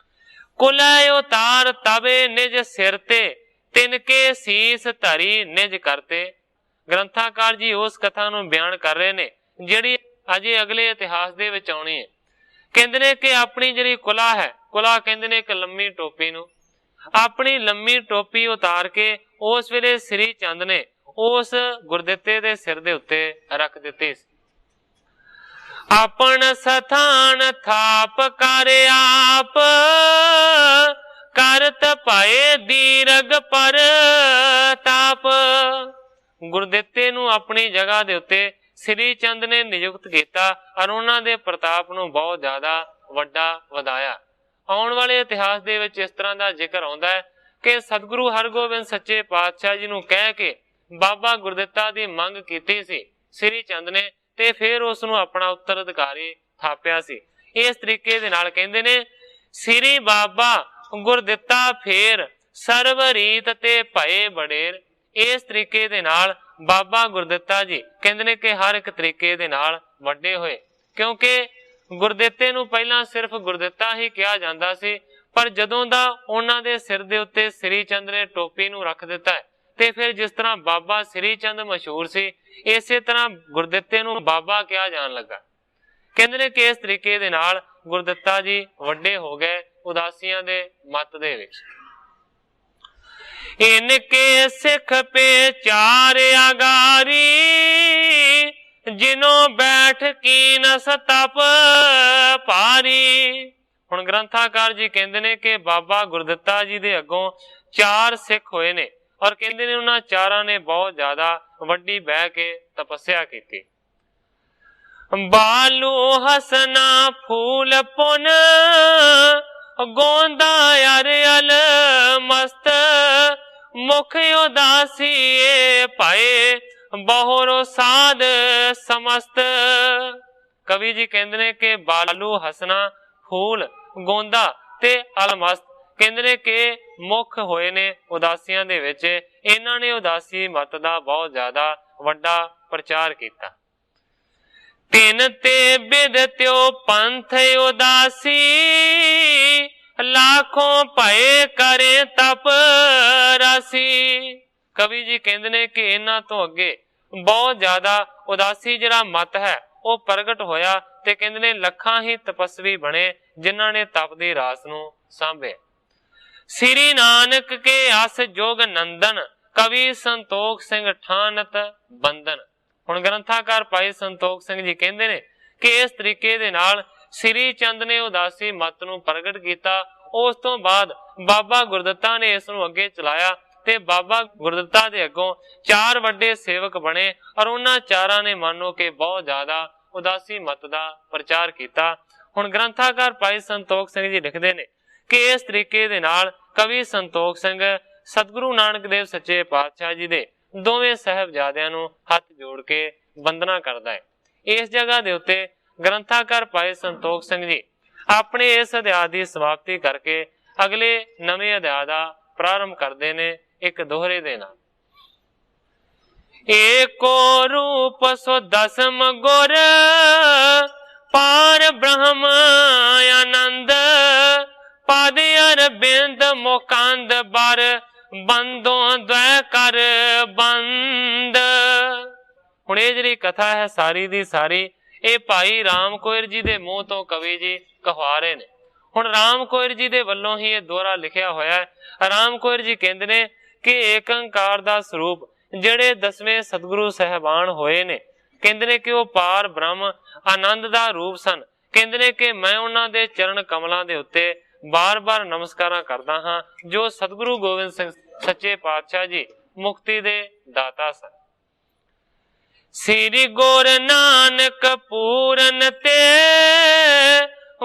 [SPEAKER 1] कुलै उतार तबे निज सिर ते, तिनके सीस धरी निज करते। ग्रंथाकार जी उस कथा ਨੂੰ ਬਿਆਨ ਕਰ ਰਹੇ ਨੇ ਜਿਹੜੀ ਅਜੇ ਅਗਲੇ ਇਤਿਹਾਸ ਦੇ ਵਿੱਚ ਆਉਣੀ ਹੈ। ਕਹਿੰਦੇ ਨੇ ਕਿ ਆਪਣੀ ਜਿਹੜੀ ਕੁਲਾ ਹੈ, ਕੁਲਾ ਕਹਿੰਦੇ ਨੇ ਇੱਕ ਲੰਮੀ ਟੋਪੀ ਨੂੰ, ਆਪਣੀ ਲੰਮੀ ਟੋਪੀ ਉਤਾਰ ਕੇ ਉਸ ਵੇਲੇ ਸ੍ਰੀ ਚੰਦ ਨੇ ਉਸ ਗੁਰਦਿੱਤੇ ਦੇ ਸਿਰ ਦੇ ਉੱਤੇ ਰੱਖ ਦਿੱਤੀ। ਆਪਨ ਸਥਾਨ ਥਾਪ ਕਰ ਆਪ, ਕਰਤ ਪਾਏ ਦੀਰਗ ਪਰ ਤਾਪ। ਗੁਰਦਿੱਤੇ ਨੂੰ ਆਪਣੀ ਜਗ੍ਹਾ ਦੇ ਉੱਤੇ ਸ੍ਰੀ ਚੰਦ ਨੇ ਨਿਯੁਕਤ ਕੀਤਾ ਔਰ ਉਹਨਾਂ ਦੇ ਪ੍ਰਤਾਪ ਨੂੰ ਬਹੁਤ ਜ਼ਿਆਦਾ ਵੱਡਾ ਵਧਾਇਆ। ਆਉਣ ਵਾਲੇ ਇਤਿਹਾਸ ਦੇ ਵਿੱਚ ਇਸ ਤਰ੍ਹਾਂ ਦਾ ਜ਼ਿਕਰ ਆਉਂਦਾ ਹੈ ਕਿ ਸਤਿਗੁਰੂ ਹਰਗੋਬਿੰਦ ਸੱਚੇ ਪਾਤਸ਼ਾਹ ਜੀ ਨੂੰ ਕਹਿ ਕੇ ਬਾਬਾ ਗੁਰਦਿੱਤਾ ਦੀ ਮੰਗ ਕੀਤੀ ਸੀ ਸ੍ਰੀ ਚੰਦ ਨੇ, ਤੇ ਫਿਰ ਉਸ ਨੂੰ ਆਪਣਾ ਉੱਤਰਾਧਿਕਾਰੀ ਥਾਪਿਆ ਸੀ। ਇਸ ਤਰੀਕੇ ਦੇ ਨਾਲ ਕਹਿੰਦੇ ਨੇ ਸ੍ਰੀ ਬਾਬਾ ਗੁਰਦਿੱਤਾ ਫੇਰ ਸਰਬ ਰੀਤ ਤੇ ਭਏ ਬਡੇਰ। ਇਸ ਤਰੀਕੇ ਦੇ ਨਾਲ ਬਾਬਾ ਗੁਰਦਿੱਤਾ ਜੀ ਕਹਿੰਦੇ ਨੇ ਕਿ ਹਰ ਇੱਕ ਤਰੀਕੇ ਦੇ ਨਾਲ ਵੱਡੇ ਹੋਏ, ਕਿਉਂਕਿ ਗੁਰਦਿੱਤੇ ਨੂੰ ਪਹਿਲਾਂ ਸਿਰਫ ਗੁਰਦਿੱਤਾ ਹੀ ਕਿਹਾ ਜਾਂਦਾ ਸੀ, ਪਰ ਜਦੋਂ ਦਾ ਉਹਨਾਂ ਦੇ ਸਿਰ ਦੇ ਉੱਤੇ ਸ੍ਰੀ ਚੰਦ ਨੇ ਟੋਪੀ ਨੂੰ ਰੱਖ ਦਿੱਤਾ ਹੈ ਤੇ ਫਿਰ ਜਿਸ ਤਰ੍ਹਾਂ ਬਾਬਾ ਸ੍ਰੀ ਚੰਦ ਮਸ਼ਹੂਰ ਸੀ, ਇਸੇ ਤਰ੍ਹਾਂ ਗੁਰਦਿੱਤੇ ਨੂੰ ਬਾਬਾ ਕਿਹਾ ਜਾਣ ਲੱਗਾ। ਕਹਿੰਦੇ ਨੇ ਕਿ ਇਸ ਤਰੀਕੇ ਦੇ ਨਾਲ ਗੁਰਦਿੱਤਾ ਜੀ ਵੱਡੇ ਹੋ ਗਏ ਉਦਾਸੀਆਂ ਦੇ ਮੱਤ ਦੇ ਵਿੱਚ। ਇਨਕੇ ਸਿੱਖ ਪੇਚਾਰ ਆਗਾਰੀ, ਜਿਨੋਂ ਬੈਠ ਕੀਨ ਸਤਪ ਭਾਰੀ। ਹੁਣ ਗ੍ਰੰਥਾਕਾਰ ਜੀ ਕਹਿੰਦੇ ਨੇ ਕਿ ਬਾਬਾ ਗੁਰਦਿੱਤਾ ਜੀ ਦੇ ਅੱਗੋਂ 4 ਸਿੱਖ ਹੋਏ ਨੇ ਔਰ ਕਹਿੰਦੇ ਨੇ ਉਹਨਾਂ 4 ਨੇ ਬਹੁਤ ਜ਼ਿਆਦਾ ਵੱਡੀ ਬਹਿ ਕੇ ਤਪੱਸਿਆ ਕੀਤੀ। ਬਾਲੂ ਹਸਨਾ ਫੂਲ ਪੁਨ, ਗੋਂਦਾ ਅਰਿਅਲ ਮਸਤ, ਮੁਖ ਉਦਾਸੀ ਭਾਏ ਬਹੁਰੋ ਸਾਧ ਸਮਸਤ। ਕਵੀ ਜੀ ਕਹਿੰਦੇ ਨੇ ਕਿ ਬਾਲੂ ਹਸਨਾ ਫੂਲ ਗੋਂਦਾ ਤੇ ਅਲਮਸਤ ਕਹਿੰਦੇ ਨੇ ਕਿ ਮੁੱਖ ਹੋਏ ਨੇ ਉਦਾਸੀਆਂ ਦੇ ਵਿੱਚ। ਇਹਨਾਂ ਨੇ ਉਦਾਸੀ ਮਤ ਦਾ ਬਹੁਤ ਜ਼ਿਆਦਾ ਵੱਡਾ ਪ੍ਰਚਾਰ ਕੀਤਾ। ਤਿੰਨ ਤੇ ਬਿਦ ਤਿਉ ਪੰਥ ਉਦਾਸੀ, ਲਾਖੋਂ ਭਏ ਕਰੇ ਤਪ ਰਾਸੀ। ਕਵੀ ਜੀ ਕਹਿੰਦੇ ਨੇ ਕਿ ਇਹਨਾਂ ਤੋਂ ਅੱਗੇ ਬਹੁਤ ਜ਼ਿਆਦਾ ਉਦਾਸੀ ਜਿਹੜਾ ਮਤ ਹੈ ਉਹ ਪ੍ਰਗਟ ਹੋਇਆ ਤੇ ਕਹਿੰਦੇ ਨੇ ਲੱਖਾਂ ਹੀ ਤਪਸਵੀ ਬਣੇ ਜਿਨ੍ਹਾਂ ਨੇ ਤਪ ਦੀ ਰਾਸ ਨੂੰ ਸਾਂਭਿਆ। ਸ੍ਰੀ ਨਾਨਕ ਕੇ ਅਸ ਜੋਗ ਨੰਦਨ, ਕਵੀ ਸੰਤੋਖ ਸਿੰਘ ਠਾਨਤ ਬੰਦਨ। ਹੁਣ ਗ੍ਰੰਥਾਕਾਰ ਭਾਈ ਸੰਤੋਖ ਸਿੰਘ ਜੀ ਕਹਿੰਦੇ ਨੇ ਕਿ ਇਸ ਤਰੀਕੇ ਦੇ ਨਾਲ ਸ੍ਰੀ ਚੰਦ ਨੇ ਉਦਾਸੀ ਮਤ ਨੂੰ ਪ੍ਰਗਟ ਕੀਤਾ। ਉਸ ਤੋਂ ਬਾਅਦ ਬਾਬਾ ਗੁਰਦਿੱਤਾ ਨੇ ਇਸ ਨੂੰ ਅੱਗੇ ਚਲਾਇਆ ਤੇ ਬਾਬਾ ਗੁਰਦਿੱਤਾ ਦੇ ਅੱਗੋਂ 4 ਵੱਡੇ ਸੇਵਕ ਬਣੇ ਔਰ ਉਹਨਾਂ 4 ਨੇ ਮੰਨੋ ਕਿ ਬਹੁਤ ਜ਼ਿਆਦਾ ਉਦਾਸੀ ਮਤ ਦਾ ਪ੍ਰਚਾਰ ਕੀਤਾ। ਹੁਣ ਗ੍ਰੰਥਾਕਾਰ ਭਾਈ ਸੰਤੋਖ ਸਿੰਘ ਜੀ ਲਿਖਦੇ ਨੇ ਕਿ ਇਸ ਤਰੀਕੇ ਦੇ ਨਾਲ ਕਵੀ ਸੰਤੋਖ ਸਿੰਘ ਸਤਿਗੁਰੂ ਨਾਨਕ ਦੇਵ ਸੱਚੇ ਪਾਤਸ਼ਾਹ ਜੀ ਦੇ ਦੋਵੇਂ ਸਾਹਿਬਜ਼ਾਦਿਆਂ ਨੂੰ ਹੱਥ ਜੋੜ ਕੇ ਵੰਦਨਾ ਕਰਦਾ ਹੈ। ਇਸ ਜਗ੍ਹਾ ਦੇ ਉੱਤੇ ਗ੍ਰੰਥਾਕਾਰ ਭਾਈ ਸੰਤੋਖ ਸਿੰਘ ਜੀ ਆਪਣੇ ਇਸ ਅਧਿਆਇ ਦੀ ਸਮਾਪਤੀ ਕਰਕੇ ਅਗਲੇ ਨਵੇਂ ਅਧਿਆਇ ਦਾ ਪ੍ਰਾਰੰਭ ਕਰਦੇ ਨੇ ਇੱਕ ਦੋਹਰੇ ਦੇ ਨਾਲ। ਏਕੋ ਰੂਪ ਸੋ ਦਸਮ ਗੁਰ, ਪਾਰ ਬ੍ਰਹਮ ਆਨੰਦ, ਪਦ ਅਰਬਿੰਦ ਮੁਕੰਦ ਬਰ, ਬੰਦੋਂ ਦ્વੈ ਕਰ ਬੰਦ। ਹੁਣ ਇਹ ਜਿਹੜੀ ਕਥਾ ਹੈ ਸਾਰੀ ਦੀ ਸਾਰੀ ਇਹ ਭਾਈ ਰਾਮ ਕੋਇਰ ਜੀ ਦੇ ਮੂੰਹ ਤੋਂ ਕਵੀ ਜੀ ਕਹਵਾ ਰਹੇ ਨੇ। ਹੁਣ ਰਾਮ ਕੋਇਰ ਜੀ ਦੇ ਵੱਲੋਂ ਹੀ ਇਹ ਦੋਹਰਾ ਲਿਖਿਆ ਹੋਇਆ ਹੈ। ਰਾਮ ਕੋਇਰ ਜੀ ਕਹਿੰਦੇ ਨੇ ਕਿ ਏਕ ਓਂਕਾਰ ਦਾ ਸਰੂਪ ਜਿਹੜੇ 10ਵੇਂ ਸਤਿਗੁਰੂ ਸਾਹਿਬਾਨ ਹੋਏ ਨੇ, ਕਹਿੰਦੇ ਨੇ ਕਿ ਉਹ ਪਾਰ ਬ੍ਰਹਮ ਆਨੰਦ ਦਾ ਰੂਪ ਸਨ। ਕਹਿੰਦੇ ਨੇ ਕਿ ਮੈਂ ਉਹਨਾਂ ਦੇ ਚਰਨ ਕਮਲਾਂ ਦੇ ਉੱਤੇ ਬਾਰ-ਬਾਰ ਨਮਸਕਾਰਾਂ ਕਰਦਾ ਹਾਂ ਜੋ ਸਤਿਗੁਰੂ ਗੋਬਿੰਦ ਸਿੰਘ ਸੱਚੇ ਪਾਤਸ਼ਾਹ ਜੀ ਮੁਕਤੀ ਦੇ ਦਾਤਾ ਸਨ। ਸ੍ਰੀ ਗੁਰ ਨਾਨਕ ਪੂਰਨ ਤੇ,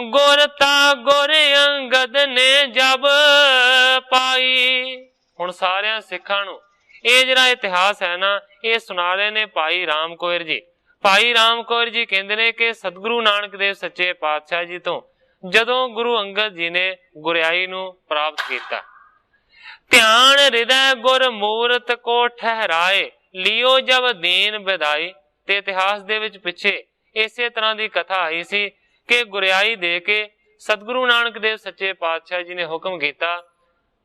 [SPEAKER 1] ਗੁਰ ਤਾ ਗੁਰ ਅੰਗਦ ਨੇ ਜਬ ਪਾਈ। ਹੁਣ ਸਾਰਿਆਂ ਸਿੱਖਾਂ ਨੂੰ ਇਹ ਜਿਹੜਾ ਇਤਿਹਾਸ ਹੈ ਨਾ ਇਹ ਸੁਣਾ ਰਹੇ ਨੇ ਭਾਈ ਰਾਮ ਕੋਇਰ ਜੀ। ਭਾਈ ਰਾਮ ਕੋਇਰ ਜੀ ਕਹਿੰਦੇ ਨੇ ਕਿ ਸਤਿਗੁਰੂ ਨਾਨਕ ਦੇਵ ਸੱਚੇ ਪਾਤਸ਼ਾਹ ਜੀ ਤੋਂ ਜਦੋਂ ਗੁਰੂ ਅੰਗਦ ਜੀ ਨੇ ਗੁਰਿਆਈ ਨੂੰ ਪ੍ਰਾਪਤ ਕੀਤਾ, ਧਿਆਨ ਹਿਰਦੈ ਗੁਰ ਮੂਰਤ ਕੋ ਠਹਿਰਾਏ, ਲਿਓ ਜਬ ਦੀਨ ਵਿਦਾਈ। ਤੇ ਇਤਿਹਾਸ ਦੇ ਵਿੱਚ ਪਿੱਛੇ ਇਸੇ ਤਰ੍ਹਾਂ ਦੀ ਕਥਾ ਆਈ ਸੀ ਕਿ ਗੁਰਿਆਈ ਦੇ ਕੇ सतगुरु नानक देव सच्चे पातशाह जी ने हुक्म किया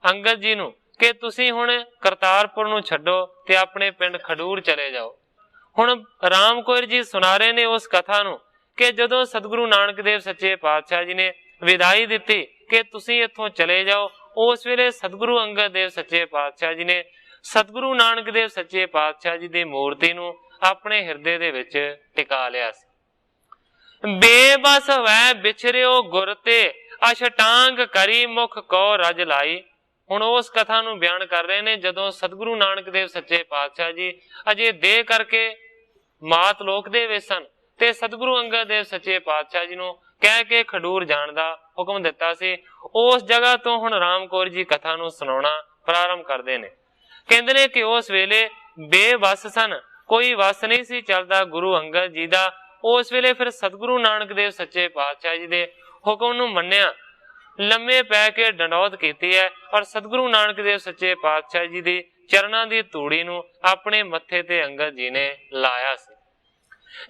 [SPEAKER 1] अंगद जी नूं कि तुसीं हुण करतारपुर नूं छड्डो ते अपने पिंड खडूर चले जाओ। हुण राम कौर जी सुना रहे ने उस कथा नूं कि जदों सतगुरु नानक देव सच्चे पातशाह जी ने विदाई दित्ती कि तुसीं इत्थों चले जाओ, उस वेले सतगुरु अंगद देव सच्चे पातशाह जी ने सतगुरु नानक देव सच्चे पातशाह जी दी मूर्ति नूं अपने हिरदे दे विच टिका लिया सी। बेबस वै बिछरियो गुर ते अष्टांग करी मुख को रज लाई। हुण उस कथा नूं बयान कर रहे ने जदों सतगुरु नानक देव सच्चे पातशाह जी अजे देह करके मात लोक दे विच सन ते सतगुरु अंगद देव सच्चे पातशाह जी नूं कह के खडूर जाण दा हुक्म दिता सी। उस जगह तो हुण राम कौर जी कथा नूं सुणाउणा प्रारंभ करदे ने। कहंदे ने कि उस वेले बेवस सन, कोई वस नहीं सी चलदा गुरु अंगद जी दा। उस वेले फिर सतगुरु नानक देव सच्चे पातशाह जी दे हुक्म नूं मन्निया, लम्मे पै के डंडौत कीती है और सतगुरु नानक देव सच्चे पातशाह जी दी चरणां दी धूड़ी नूं अपने मत्थे ते अंगद जी ने लाया सी।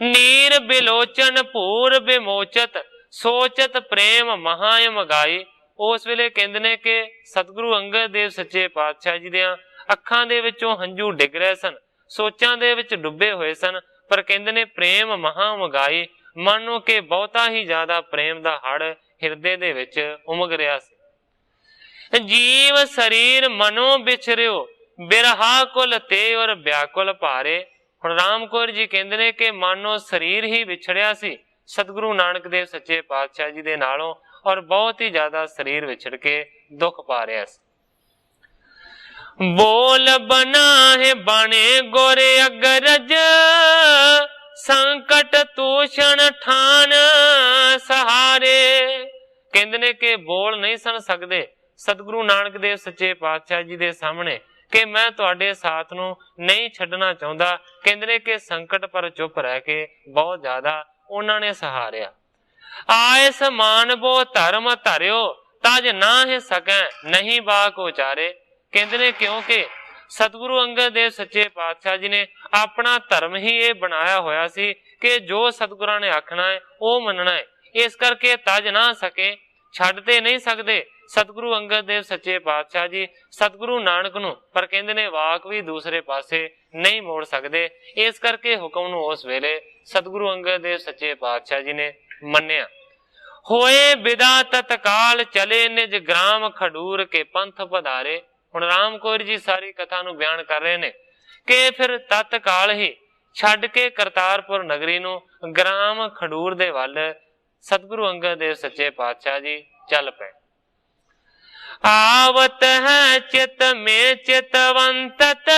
[SPEAKER 1] नीर बिलोचन भूर बिमोचत सोचत प्रेम महायम गाई। उस वेले कहंदे ने कि सतगुरु अंगद देव सच्चे पातशाह जी दियां अखां दे विचों हंझू डिग रहे सन, सोचां दे विच डुੱਬੇ होए सन, पर कहंदे ने प्रेम महायम गाई, मानो कि बहुता ही ज्यादा प्रेम दा हड़ हिरदे दे विच उमग रहा सी। जीव शरीर मनो बिछरियो बिरहा कुल ते और व्याकुल भारे। हुण राम कौर जी कहंदे ने कि मानो शरीर ही विछड़िया सी सतगुरु नानक देव सच्चे पातशाह जी दे नालों और बहुत ही ज्यादा शरीर विछड़ के दुख पा रहा सी। बोल बना है बने गोरे अगरज संकट तूषण ठान सहारे। कहंदे ने कि बोल नहीं सन सकदे सतगुरु नानक देव सच्चे पातशाह जी दे सामने कि मैं तुहाडे साथ नूं नहीं छड्डना चाहुंदा। कहंदे ने कि संकट पर चुप रह के बहुत ज्यादा उन्होंने सहारिया। आए समान बो धर्म धरियो तज ना है सकै नहीं बाक उचारे। कहंदे ने क्योंकि सतगुरु अंगद देव सच्चे पातशाह जी ने अपना धर्म ही ये बनाया होया सी कि जो सतगुरां ने आखना है वो मनना है। इस करके तज ना सके, छड्डते नहीं सकते सतगुरु अंगद देव सच्चे पातशाह जी सतगुरु नानक नूं, पर कहंदे ने वाक भी दूसरे पासे नहीं मोड़ सकते। इस करके हुक्म नूं उस वेले सतगुरु अंगद देव सच्चे पातशाह जी ने मन्निया। होए बिदा तत्काल चले निज ग्राम खडूर के पंथ पधारे। हुण राम कौर जी सारी कथा नूं बयान कर रहे ने कि फिर तत्काल ही छड्ड के करतारपुर नगरी नूं ग्राम खडूर दे वल सतगुरु अंगद देव सच्चे पातशाह जी चल पे। आवत है चित में चितवंतत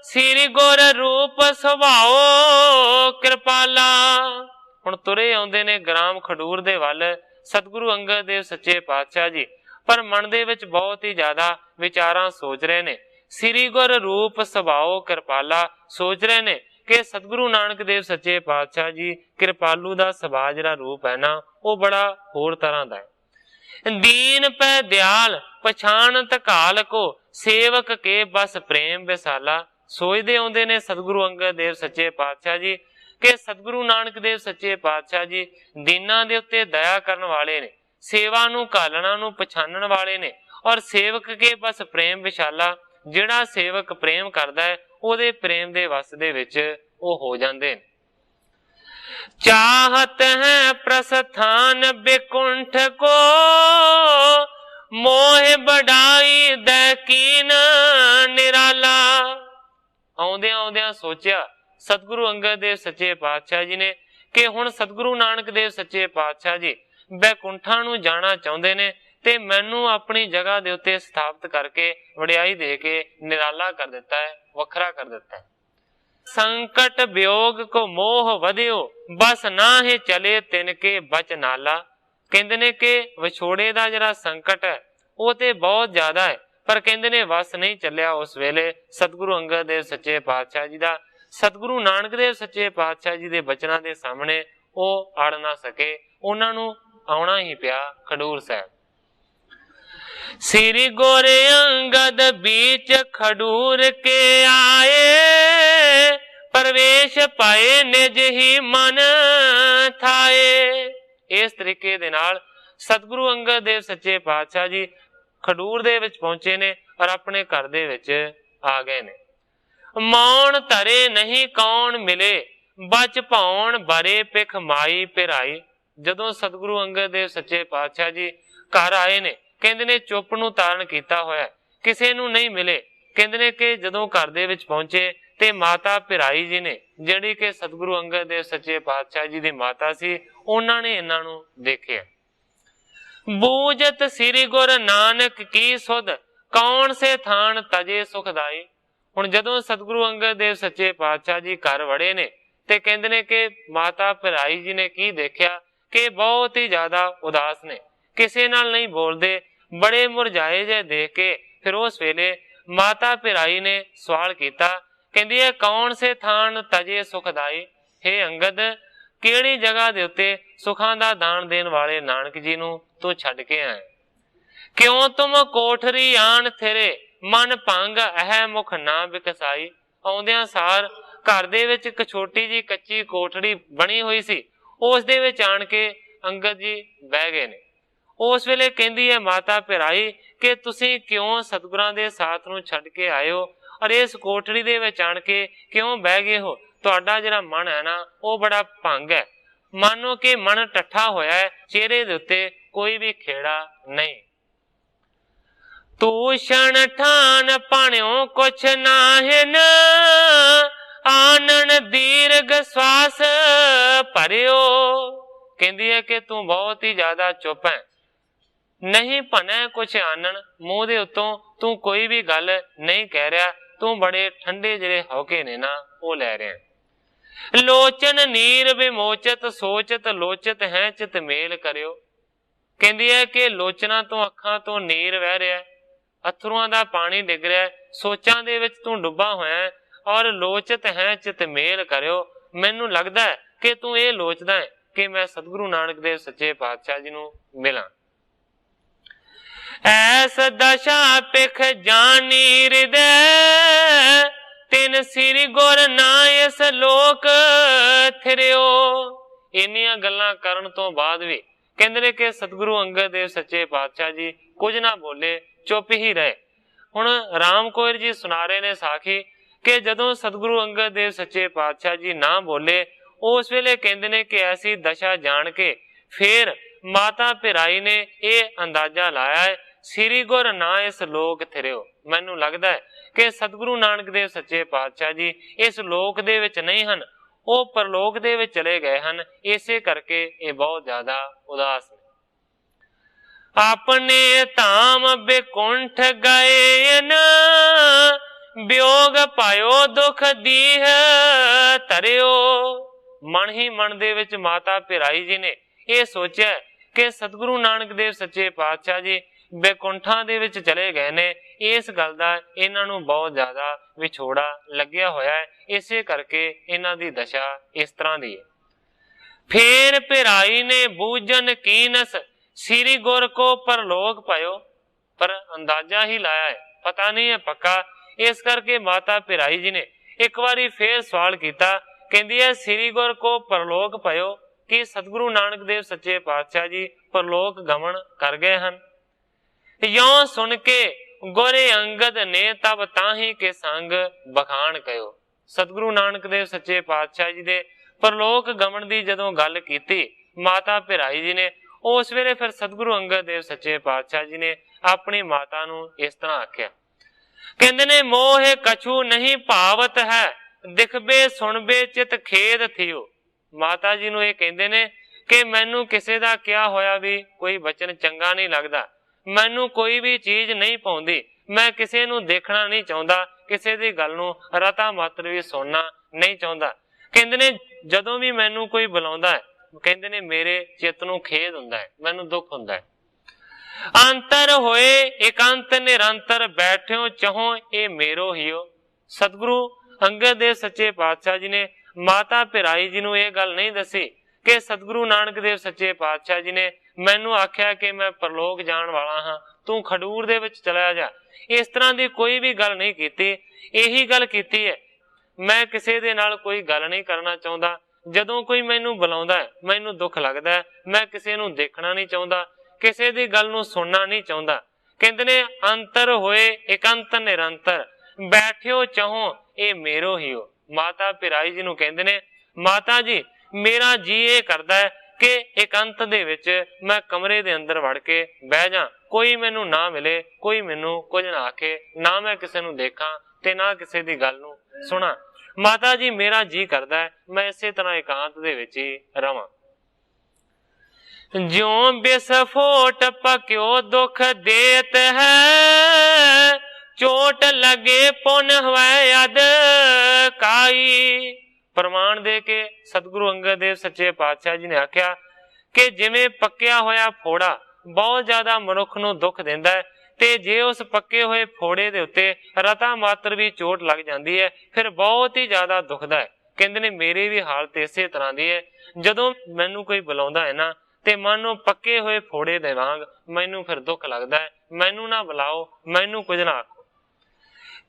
[SPEAKER 1] श्री गुर रूप सुभाओ कृपाला। हुण तुरे आउंदे ने ग्राम खडूर दे वल सतगुरु अंगद देव सच्चे पातशाह जी, पर मन दे विच बहुत ही ज्यादा विचारां सोच रहे ने। श्री गुर रूप सुभाओ कृपाला सोच रहे ने कि सतगुरु नानक देव सच्चे पातशाह जी कृपालू दा सुभाअ जिहड़ा रूप है ना वो बड़ा होर तरह दा है। दीन पै दयाल पछाणत काल को सेवक के बस प्रेम विसाला। सोचदे आउंदे ने सतगुरु अंगद देव सच्चे पातशाह जी कि सतगुरु नानक देव सच्चे पातशाह जी दीनां दे उत्ते दया करन वाले ने, सेवा नूं घालना नूं पछाणन वाले ने और सेवक के बस प्रेम विशाला। जिहड़ा सेवक प्रेम करदा है ओदे प्रेम दे वस दे विच ओ हो जांदे ने। चाहत है प्रस्थान बेकुंठ को मोह बढ़ाई दैकीन निराला। आउंदियां आउंदियां सोचिया सतगुरु अंगद देव सच्चे पातशाह जी ने कि हुण सतगुरु नानक देव सच्चे पातशाह जी बैकुंठा नूं जाना चाहुंदे ने ते मैनू अपनी जगह दे उत्ते स्थापित करके वडियाई दे के निराला कर दिता है, वखरा कर दिता है। संकट वियोग को मोह वधियो बस ना ही चले तिनके बच नाला। कहंदे ने कि विछोड़े दा जिहड़ा संकट है वो ते बहुत ज्यादा है, पर कहंदे ने वस नहीं चलिया उस वेले सतगुरु अंगद देव सच्चे पातशाह जी दा। सतगुरु नानक देव सच्चे पातशाह जी दे बचनां दे सामने वो अड़ ना सके, उन्हां नूं आउणा ही पिया खडूर साहब। श्री गोरे अंगद बीच खडूर के आए प्रवेश पाए निज ही मन थाए। इस तरीके दे नाल सतगुरु अंगद देव सच्चे पातशाह जी खडूर दे विच पहुंचे ने और अपने घर दे विच आ गए ने। मौन धरे नहीं कौन मिले, बच भौन बरे पिख माई पिराई। जदों सतगुरु अंगद देव सच्चे पातशाह जी घर आए ने, कहंदे ने चुप नूं धारण कीता होया, किसे नूं नहीं मिले। कहंदे ने कि जदों घर दे विच पहुंचे ते माता पिराई जी ने, जिहड़ी कि सतगुरु अंगद देव सच्चे पातशाह जी दी माता सी, उन्हां ने इन्हां नूं देखिया। बूझत श्री गुर नानक की सुध, कौन से थान तजे सुखदाई। हुण जदों सतगुरु अंगद देव सच्चे पातशाह जी घर वड़े ने ते कहंदे ने कि माता पिराई जी ने की देखिया कि बहुत ही ज्यादा उदास ने, किसे नाल नहीं बोलदे, बड़े मुरझाए जे देख के फिर उस वेले माता पिराई ने सवाल किया, कहंदी है कौन से थान तजे सुखदाई। हे अंगद, किहड़ी जगह दे उत्ते सुखां दा दान देण वाले नानक जी नूं तू छड्ड के आए। क्यों तुम कोठरी आन थिरे, मन भंग अह मुख ना बिकसाई। आउंदियां सार घर दे विच एक छोटी जी कच्ची कोठड़ी बनी हुई सी, उस दे विच आण के अंगद जी बह गए ने। उस वेले कहंदी है माता पिराई कि तुसीं क्यों सतगुरां दे साथ नूं छड्ड के आए हो और इस कोठड़ी दे विच आण के क्यों बह गए हो। तुहाडा जिहड़ा मन है ना वो बड़ा भंग है, मानो कि मन टट्ठा होया है, चेहरे दे उत्ते कोई भी खेड़ा नहीं। तूषण ठान पाणियों कुछ नाहिन, आनन दीर्घ श्वास भरियो। कहंदी है कि तू बहुत ही ज्यादा चुप है, नहीं भने कुछ आनन, मूंह दे उत्तों तू कोई भी गल नहीं कह रहा, तू बड़े ठंडे जिहड़े हौके ने ना वो लै रहा है। लोचन नीर विमोचत, सोचत लोचत है चित मेल करियो। कहंदी है कि लोचना तो अखां तो नीर वह रहा है, अथरुआं दा पानी डिग रहा है, सोचां दे विच तू डुब्बा होया है और लोचत है चित मेल करियो। मैनू लगदा है कि तू ये लोचदा है कि मैं सतगुरु नानक देव सच्चे पातशाह जी नूं मिलां। ऐस दशा पिख जानी हृदय, तिन श्री गुर ना इस लोक थिरियो। इन्नियां गल्लां करन तो बाद भी कहंदे ने कि सतगुरु अंगद देव सच्चे पातशाह जी कुछ ना बोले, चुप ही रहे। हुण राम कोयर जी सुना रहे ने साखी कि जदों सतगुरु अंगद देव सच्चे पातशाह जी ना बोले, उस वेले कहंदे ने कि ऐसी दशा जान के फिर माता पिराई ने यह अंदाजा लाया है, श्री गुर ना इस लोक थिरियो। मैनू लगदा है कि सतगुरु नानक देव सच्चे पातशाह जी इस लोक दे विच नहीं हन, वो परलोक दे विच चले गए हन। इसे करके ये बहुत ज्यादा उदास ने। अपने धाम बेकुंठ गए न, वियोग पायो दुख दीह तरियो। मन ही मन दे विच माता पिराई जी ने यह सोचा कि सतगुरु नानक देव सच्चे पातशाह जी बेकुंठा दे विच चले गए ने। इस गल दा इन्हां नूं बहुत ज्यादा विछोड़ा लग्या होया है, इसे करके इन्हां दी दशा इस तरह दी है। फिर पिराई ने बूझन कीनस, श्री गुर को परलोक पायो। पर अंदाजा ही लाया है, पता नहीं है पक्का। इस करके माता पिराई जी ने एक बारी फिर सवाल किया, कहंदी है श्री गुर को परलोक पायो कि सतगुरु नानक देव सच्चे पातशाह जी परलोक गमन कर गए हन। यों सुन के गोरे अंगद ने तब ताही के संग बखान कयो। सतगुरु नानक देव सच्चे पातशाह जी दे परलोक गमन दी जदों गल कीती माता पिराई जी ने, उस वेले फिर सतगुरु अंगद देव सच्चे पातशाह जी ने अपनी माता नूं इस तरह आख्या, कहंदे ने मोह कछु नहीं भावत है, दिखबे सुनबे चित खेद थियो। माता जी नूं ये कहंदे ने कि मैनू किसे दा क्या होया भी कोई वचन चंगा नहीं लगदा, मैनू कोई भी चीज नहीं पाउंदी, मैं किसे नूं देखना नहीं चाहुंदा, किसे दी गल नूं रता मात्र भी सुनना नहीं चाहुंदा। कहंदे ने जदों भी मैनू कोई बुलाउंदा है, कहंदे ने मेरे चित्त नूं खेद हुंदा है, मैनू दुख हुंदा है। अंतर होए एकांत निरंतर बैठियो चहो ए मेरो हियो। सतगुरु अंगद देव सच्चे पातशाह जी ने माता पिराई जी नूं ये गल नहीं दसी कि सतगुरु नानक देव सच्चे पातशाह जी ने मैनू आख्या कि मैं परलोक जान वाला हाँ, तू खडूर दे विच चला जा। इस तरह की कोई भी गल नहीं कीती। यही गल कीती है, मैं किसी दे नाल कोई गल नहीं करना चाहता, ਜਦੋਂ ਕੋਈ ਮੈਨੂੰ ਬੁਲਾਉਂਦਾ ਹੈ ਮੈਨੂੰ ਦੁੱਖ ਲੱਗਦਾ ਹੈ, ਮੈਂ ਕਿਸੇ ਨੂੰ ਦੇਖਣਾ ਨਹੀਂ ਚਾਹੁੰਦਾ, ਕਿਸੇ ਦੀ ਗੱਲ ਨੂੰ ਸੁਣਨਾ ਨਹੀਂ ਚਾਹੁੰਦਾ। ਕਹਿੰਦੇ ਨੇ ਅੰਤਰ ਹੋਏ ਇਕੰਤ ਨਿਰੰਤਰ, ਬੈਠਿਓ ਚਾਹੋ ਇਹ ਮੇਰੋ ਹੀ ਹੋ। ਮਾਤਾ ਪਿਰਾਈ ਜੀ ਨੂੰ ਕਹਿੰਦੇ ਨੇ, ਮਾਤਾ ਜੀ ਮੇਰਾ ਜੀ ਇਹ ਕਰਦਾ ਹੈ ਕਿ ਇਕੰਤ ਦੇ ਵਿੱਚ ਮੈਂ ਕਮਰੇ ਦੇ ਅੰਦਰ ਵੜ ਕੇ ਬਹਿ ਜਾ, ਕੋਈ ਮੈਨੂੰ ਨਾ ਮਿਲੇ, ਕੋਈ ਮੈਨੂੰ ਕੁਝ ਨਾ ਆਖੇ, ਨਾ ਮੈਂ ਕਿਸੇ ਨੂੰ ਦੇਖਾਂ ਤੇ ਨਾ ਕਿਸੇ ਦੀ ਗੱਲ ਨੂੰ ਸੁਣਾ। ਮਾਤਾ ਜੀ ਮੇਰਾ ਜੀ ਕਰਦਾ ਹੈ ਮੈਂ ਇਸੇ ਤਰ੍ਹਾਂ ਇਕਾਂਤ ਦੇ ਵਿੱਚ ਹੀ ਰਵਾਂ। ਜਿਉ ਬਿਸਫੋਟ ਪਕਿਓ ਦੁਖ ਦੇਤ ਹੈ, ਚੋਟ ਲਗੇ ਪੁਨ ਹੋਇ ਅਦ ਕਾਈ। ਪ੍ਰਮਾਣ ਦੇ ਕੇ ਸਤਿਗੁਰੂ ਅੰਗਦ ਦੇਵ ਸੱਚੇ ਪਾਤਸ਼ਾਹ ਜੀ ਨੇ ਆਖਿਆ ਕਿ ਜਿਵੇਂ ਪੱਕਿਆ ਹੋਇਆ ਫੋੜਾ ਬਹੁਤ ਜ਼ਿਆਦਾ ਮਨੁੱਖ ਨੂੰ ਦੁੱਖ ਦਿੰਦਾ ਹੈ, ਤੇ ਜੇ ਉਸ ਪੱਕੇ ਹੋਏ ਫੋੜੇ ਦੇ ਉੱਤੇ ਰਤਾ ਮਾਤਰ ਵੀ ਚੋਟ ਲੱਗ ਜਾਂਦੀ ਹੈ ਫਿਰ ਬਹੁਤ ਹੀ ਜ਼ਿਆਦਾ ਦੁਖਦਾ ਹੈ। ਕਹਿੰਦੇ ਨੇ ਮੇਰੀ ਵੀ ਹਾਲਤ ਇਸੇ ਤਰ੍ਹਾਂ ਦੀ ਹੈ, ਜਦੋਂ ਮੈਨੂੰ ਕੋਈ ਬੁਲਾਉਂਦਾ ਹੈ ਨਾ ਤੇ ਮਨ ਨੂੰ ਪੱਕੇ ਹੋਏ ਫੋੜੇ ਦੇ ਵਾਂਗ ਮੈਨੂੰ ਫਿਰ ਦੁੱਖ ਲੱਗਦਾ ਹੈ, ਮੈਨੂੰ ਨਾ ਬੁਲਾਓ, ਮੈਨੂੰ ਕੁਝ ਨਾ ਆਖੋ।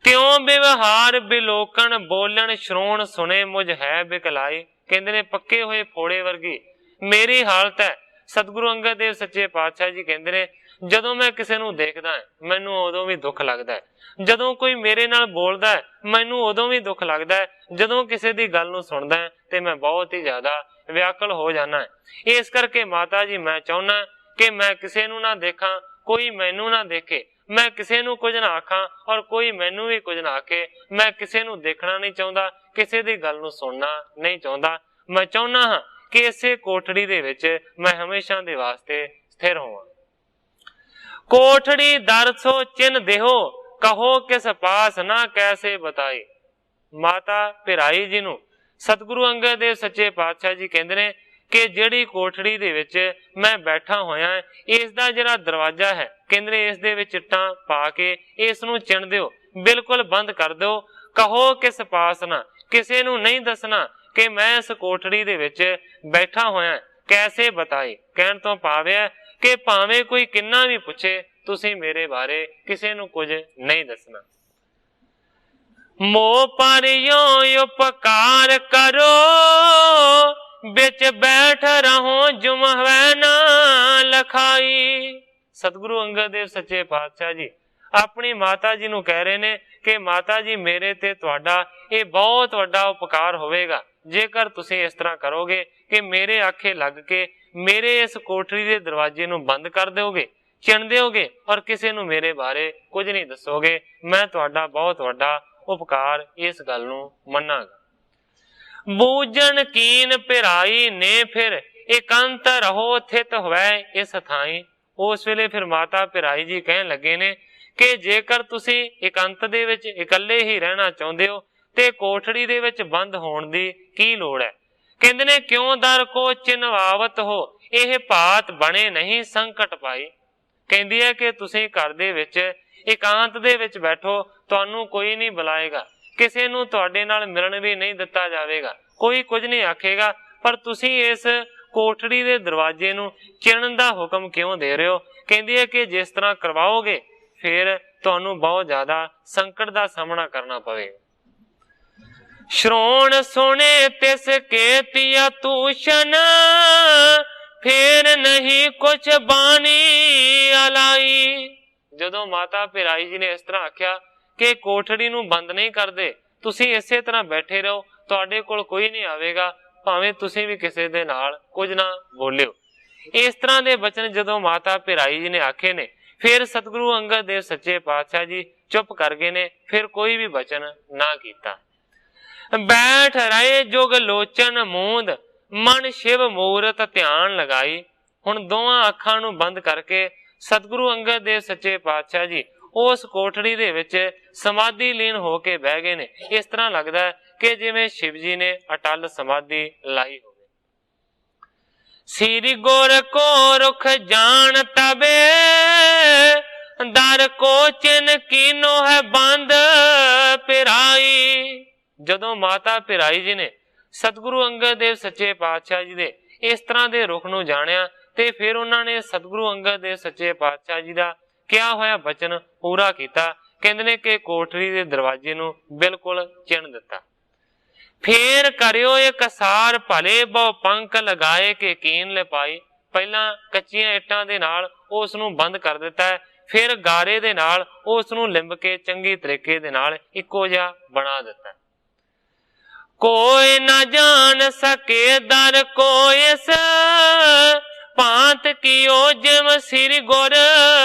[SPEAKER 1] ਤਿਉ ਵਿਵਹਾਰ ਬਿਲੋਕਣ ਬੋਲਣ ਸ਼੍ਰੋਣ ਸੁਣੇ ਮੁਝ ਹੈ ਬਿਕਲਾਈ। ਕਹਿੰਦੇ ਨੇ ਪੱਕੇ ਹੋਏ ਫੋੜੇ ਵਰਗੀ ਮੇਰੀ ਹਾਲਤ ਹੈ। ਸਤਿਗੁਰੂ ਅੰਗਦ ਦੇਵ ਸੱਚੇ ਪਾਤਸ਼ਾਹ ਜੀ ਕਹਿੰਦੇ ਨੇ ਜਦੋਂ ਮੈਂ ਕਿਸੇ ਨੂੰ ਦੇਖਦਾ ਮੈਨੂੰ ਉਦੋਂ ਵੀ ਦੁੱਖ ਲੱਗਦਾ ਹੈ, ਜਦੋਂ ਕੋਈ ਮੇਰੇ ਨਾਲ ਬੋਲਦਾ ਹੈ ਮੈਨੂੰ ਉਦੋਂ ਵੀ ਦੁੱਖ ਲੱਗਦਾ ਹੈ, ਜਦੋਂ ਕਿਸੇ ਦੀ ਗੱਲ ਨੂੰ ਸੁਣਦਾ ਹੈ ਤੇ ਮੈਂ ਬਹੁਤ ਹੀ ਜ਼ਿਆਦਾ ਵਿਆਕੁਲ ਹੋ ਜਾਣਾ ਹੈ। ਇਸ ਕਰਕੇ ਮਾਤਾ ਜੀ ਮੈਂ ਚਾਹੁੰਦਾ ਕਿ ਮੈਂ ਕਿਸੇ ਨੂੰ ਨਾ ਦੇਖਾਂ, ਕੋਈ ਮੈਨੂੰ ਨਾ ਦੇਖੇ, ਮੈਂ ਕਿਸੇ ਨੂੰ ਕੁਝ ਨਾ ਆਖਾਂ ਔਰ ਕੋਈ ਮੈਨੂੰ ਵੀ ਕੁਝ ਨਾ ਆਖੇ। ਮੈਂ ਕਿਸੇ ਨੂੰ ਦੇਖਣਾ ਨਹੀਂ ਚਾਹੁੰਦਾ, ਕਿਸੇ ਦੀ ਗੱਲ ਨੂੰ ਸੁਣਨਾ ਨਹੀਂ ਚਾਹੁੰਦਾ। ਮੈਂ ਚਾਹੁੰਦਾ ਹਾਂ ਕਿ ਇਸੇ ਕੋਠੜੀ ਦੇ ਵਿੱਚ ਮੈਂ ਹਮੇਸ਼ਾ ਦੇ ਵਾਸਤੇ ਸਥਿਰ ਹੋਵਾਂ। ਕੋਠੜੀ ਦਰਸੋ ਚਿੰਨ ਦੇਹੋ, ਕਹੋ ਕਿਸ ਪਾਸ ਨਾ ਕੈਸੇ ਬਤਾਈ। ਮਾਤਾ ਪਿਰਾਈ ਜੀ ਨੂੰ ਸਤਿਗੁਰੂ ਅੰਗਦ ਦੇਵ ਸੱਚੇ ਪਾਤਸ਼ਾਹ ਜੀ ਕਹਿੰਦੇ ਨੇ ਕਿ ਜਿਹੜੀ ਕੋਠੜੀ ਦੇ ਵਿੱਚ ਮੈਂ ਬੈਠਾ ਹੋਇਆ ਇਸ ਦਾ ਜਿਹੜਾ ਦਰਵਾਜ਼ਾ ਹੈ, ਕਹਿੰਦੇ ਨੇ ਇਸ ਦੇ ਵਿੱਚ ਇੱਟਾਂ ਪਾ ਕੇ ਇਸ ਨੂੰ ਚਿਣ ਦਿਓ, ਬਿਲਕੁਲ ਬੰਦ ਕਰ ਦਿਓ। ਕਹੋ ਕਿਸ ਪਾਸ ਨਾ, ਕਿਸੇ ਨੂੰ ਨਹੀਂ ਦੱਸਣਾ ਕਿ ਮੈਂ ਇਸ ਕੋਠੜੀ ਦੇ ਵਿੱਚ ਬੈਠਾ ਹੋਇਆ। ਕੈਸੇ ਬਤਾਈ ਕਹਿਣ ਤੋਂ ਭਾਵ ਕਿ ਭਾਵੇਂ ਕੋਈ ਕਿੰਨਾ ਵੀ ਪੁੱਛੇ ਤੁਸੀਂ ਮੇਰੇ ਬਾਰੇ ਕਿਸੇ ਨੂੰ ਕੁਝ ਨਹੀਂ ਦੱਸਣਾ। ਮੋਹ ਪਰਿਓ ਉਪਕਾਰ ਕਰੋ, ਵਿੱਚ ਬੈਠ ਰਹੋ ਜੁਮ ਹੋਵੇ ਨਾ ਲਖਾਈ। ਸਤਿਗੁਰੂ ਅੰਗਦ ਦੇਵ ਸੱਚੇ ਪਾਤਸ਼ਾਹ ਜੀ ਆਪਣੀ ਮਾਤਾ ਜੀ ਨੂੰ ਕਹਿ ਰਹੇ ਨੇ ਕਿ ਮਾਤਾ ਜੀ ਮੇਰੇ ਤੇ ਤੁਹਾਡਾ ਇਹ ਬਹੁਤ ਵੱਡਾ ਉਪਕਾਰ ਹੋਵੇਗਾ ਜੇਕਰ ਤੁਸੀਂ ਇਸ ਤਰ੍ਹਾਂ ਕਰੋਗੇ ਕਿ ਮੇਰੇ ਆਖੇ ਲੱਗ ਕੇ ਮੇਰੇ ਇਸ ਕੋਠੜੀ ਦੇ ਦਰਵਾਜ਼ੇ ਨੂੰ ਬੰਦ ਕਰ ਦਿਓਗੇ, ਚਿਣ ਦਿਓਗੇ ਔਰ ਕਿਸੇ ਨੂੰ ਮੇਰੇ ਬਾਰੇ ਕੁਝ ਨਹੀਂ ਦੱਸੋਗੇ। ਮੈਂ ਤੁਹਾਡਾ ਬਹੁਤ ਵੱਡਾ ਉਪਕਾਰ ਇਸ ਗੱਲ ਨੂੰ ਮੰਨਾਂਗਾ। ਬੂਝਣ ਕੀਨ ਪਿਰਾਈ ਨੇ ਫਿਰ ਇਕੰਤ ਰਹੋ ਥਿਤ ਹੋਵੇ ਇਸ ਥਾਈ। ਉਸ ਵੇਲੇ ਫਿਰ ਮਾਤਾ ਪਿਰਾਈ ਜੀ ਕਹਿਣ ਲੱਗੇ ਨੇ ਕਿ ਜੇਕਰ ਤੁਸੀਂ ਇਕੰਤ ਦੇ ਵਿੱਚ ਇਕੱਲੇ ਹੀ ਰਹਿਣਾ ਚਾਹੁੰਦੇ ਹੋ ਤੇ ਕੋਠੜੀ ਦੇ ਵਿੱਚ ਬੰਦ ਹੋਣ ਦੀ ਕੀ ਲੋੜ ਹੈ। ਕਹਿੰਦੇ ਨੇ ਕਿਉਂ ਦਰ ਕੋ ਚਿਨਵਾਵਤ ਹੋ, ਇਹ ਭਾਤ ਬਣੇ ਨਹੀਂ ਸੰਕਟ ਪਾਈ। ਕਹਿੰਦੀ ਹੈ ਕਿ ਤੁਸੀਂ ਘਰ ਦੇ ਵਿੱਚ ਇਕਾਂਤ ਦੇ ਵਿੱਚ ਬੈਠੋ, ਤੁਹਾਨੂੰ ਕੋਈ ਨਹੀਂ ਬੁਲਾਏਗਾ, ਕਿਸੇ ਨੂੰ ਤੁਹਾਡੇ ਨਾਲ ਮਿਲਣ ਵੀ ਨਹੀਂ ਦਿੱਤਾ ਜਾਵੇਗਾ, ਕੋਈ ਕੁਝ ਨਹੀਂ ਆਖੇਗਾ, ਪਰ ਤੁਸੀਂ ਇਸ ਕੋਠੜੀ ਦੇ ਦਰਵਾਜ਼ੇ ਨੂੰ ਚਿਣਨ ਦਾ ਹੁਕਮ ਕਿਉਂ ਦੇ ਰਹੇ ਹੋ। ਕਹਿੰਦੀ ਹੈ ਕਿ ਜਿਸ ਤਰ੍ਹਾਂ ਕਰਵਾਓਗੇ ਫਿਰ ਤੁਹਾਨੂੰ ਬਹੁਤ ਜ਼ਿਆਦਾ ਸੰਕਟ ਦਾ ਸਾਹਮਣਾ ਕਰਨਾ ਪਵੇਗਾ। ਸ਼੍ਰੋਣ ਸੁਣੇ ਤਿਸ ਕੇ ਤਿਆ ਤੂਸ਼ਨ, ਫੇਰ ਨਹੀਂ ਕੁਛ ਬਾਣੀ ਅਲਾਈ। ਜਦੋਂ ਮਾਤਾ ਪਿਰਾਈ ਜੀ ਨੇ ਇਸ ਤਰ੍ਹਾਂ ਆਖਿਆ ਕਿ ਕੋਠੜੀ ਨੂੰ ਬੰਦ ਨਹੀਂ ਕਰਦੇ, ਤੁਸੀਂ ਇਸੇ ਤਰ੍ਹਾਂ ਬੈਠੇ ਰਹੋ, ਤੁਹਾਡੇ ਕੋਲ ਕੋਈ ਨਹੀਂ ਆਵੇਗਾ, ਭਾਵੇਂ ਤੁਸੀਂ ਵੀ ਕਿਸੇ ਦੇ ਨਾਲ ਕੁਝ ਨਾ ਬੋਲਿਓ। ਇਸ ਤਰ੍ਹਾਂ ਦੇ ਬਚਨ ਜਦੋਂ ਮਾਤਾ ਪਿਰਾਈ ਜੀ ਨੇ ਆਖੇ ਨੇ ਫਿਰ ਸਤਿਗੁਰੂ ਅੰਗਦ ਦੇਵ ਸੱਚੇ ਪਾਤਸ਼ਾਹ ਜੀ ਚੁੱਪ ਕਰ ਗਏ ਨੇ, ਫਿਰ ਕੋਈ ਵੀ ਬਚਨ ਨਾ ਕੀਤਾ। ਬੈਠ ਰਹੇ ਜੁਗ ਲੋਚਨ ਮੂੰਦ, ਮਨ ਸ਼ਿਵ ਮੂਰਤ ਧਿਆਨ ਲਗਾਈ। ਹੁਣ ਦੋਵਾਂ ਅੱਖਾਂ ਨੂੰ ਬੰਦ ਕਰਕੇ ਸਤਿਗੁਰੂ ਅੰਗਦ ਦੇਵ ਸੱਚੇ ਪਾਤਸ਼ਾਹ ਜੀ ਉਸ ਕੋਠੜੀ ਦੇ ਵਿੱਚ ਸਮਾਧੀ ਲੀਨ ਹੋ ਕੇ ਬਹਿ ਗਏ ਨੇ। ਇਸ ਤਰ੍ਹਾਂ ਲੱਗਦਾ ਕਿ ਜਿਵੇਂ ਸ਼ਿਵ ਜੀ ਨੇ ਅਟਲ ਸਮਾਧੀ ਲਾਈ ਹੋਵੇ। ਸ੍ਰੀ ਗੁਰ ਕੋ ਰੁਖ ਜਾਣ ਤਬੇ, ਦਰ ਕੋ ਚਿਨ ਕੀਨੋ ਹੈ ਬੰਦ ਪਿਰਾਈ। ਜਦੋਂ ਮਾਤਾ ਪਿਰਾਈ ਜੀ ਨੇ ਸਤਿਗੁਰੂ ਅੰਗਦ ਦੇਵ ਸੱਚੇ ਪਾਤਸ਼ਾਹ ਜੀ ਦੇ ਇਸ ਤਰ੍ਹਾਂ ਦੇ ਰੁਖ ਨੂੰ ਜਾਣਿਆ ਤੇ ਫਿਰ ਉਹਨਾਂ ਨੇ ਸਤਿਗੁਰੂ ਅੰਗਦ ਦੇਵ ਸੱਚੇ ਪਾਤਸ਼ਾਹ ਜੀ ਦਾ ਕਿਹਾ ਹੋਇਆ ਬਚਨ ਪੂਰਾ ਕੀਤਾ। ਕਹਿੰਦੇ ਨੇ ਕਿ ਕੋਠੜੀ ਦੇ ਦਰਵਾਜ਼ੇ ਨੂੰ ਬਿਲਕੁਲ ਚਿਣ ਦਿੱਤਾ। ਫੇਰ ਕਰਿਓ ਇੱਕ ਸਾਰ ਭਲੇ ਬਹੁ ਪੰਖ ਲਗਾਏ ਕੇ ਕੀਨ ਲਿਪਾਈ। ਪਹਿਲਾਂ ਕੱਚੀਆਂ ਇੱਟਾਂ ਦੇ ਨਾਲ ਉਸ ਨੂੰ ਬੰਦ ਕਰ ਦਿੱਤਾ ਹੈ, ਫਿਰ ਗਾਰੇ ਦੇ ਨਾਲ ਉਸ ਨੂੰ ਲਿੰਬ ਕੇ ਚੰਗੀ ਤਰੀਕੇ ਦੇ ਨਾਲ ਇੱਕੋ ਜਿਹਾ ਬਣਾ ਦਿੱਤਾ ਹੈ। ਕੋਈ ਨਾ ਜਾਣ ਸਕੇ ਦਰ ਕੋ ਇਸ ਭਾਂਤ ਕੀਓ ਜਿਵ ਸਿਰ ਗੁਰ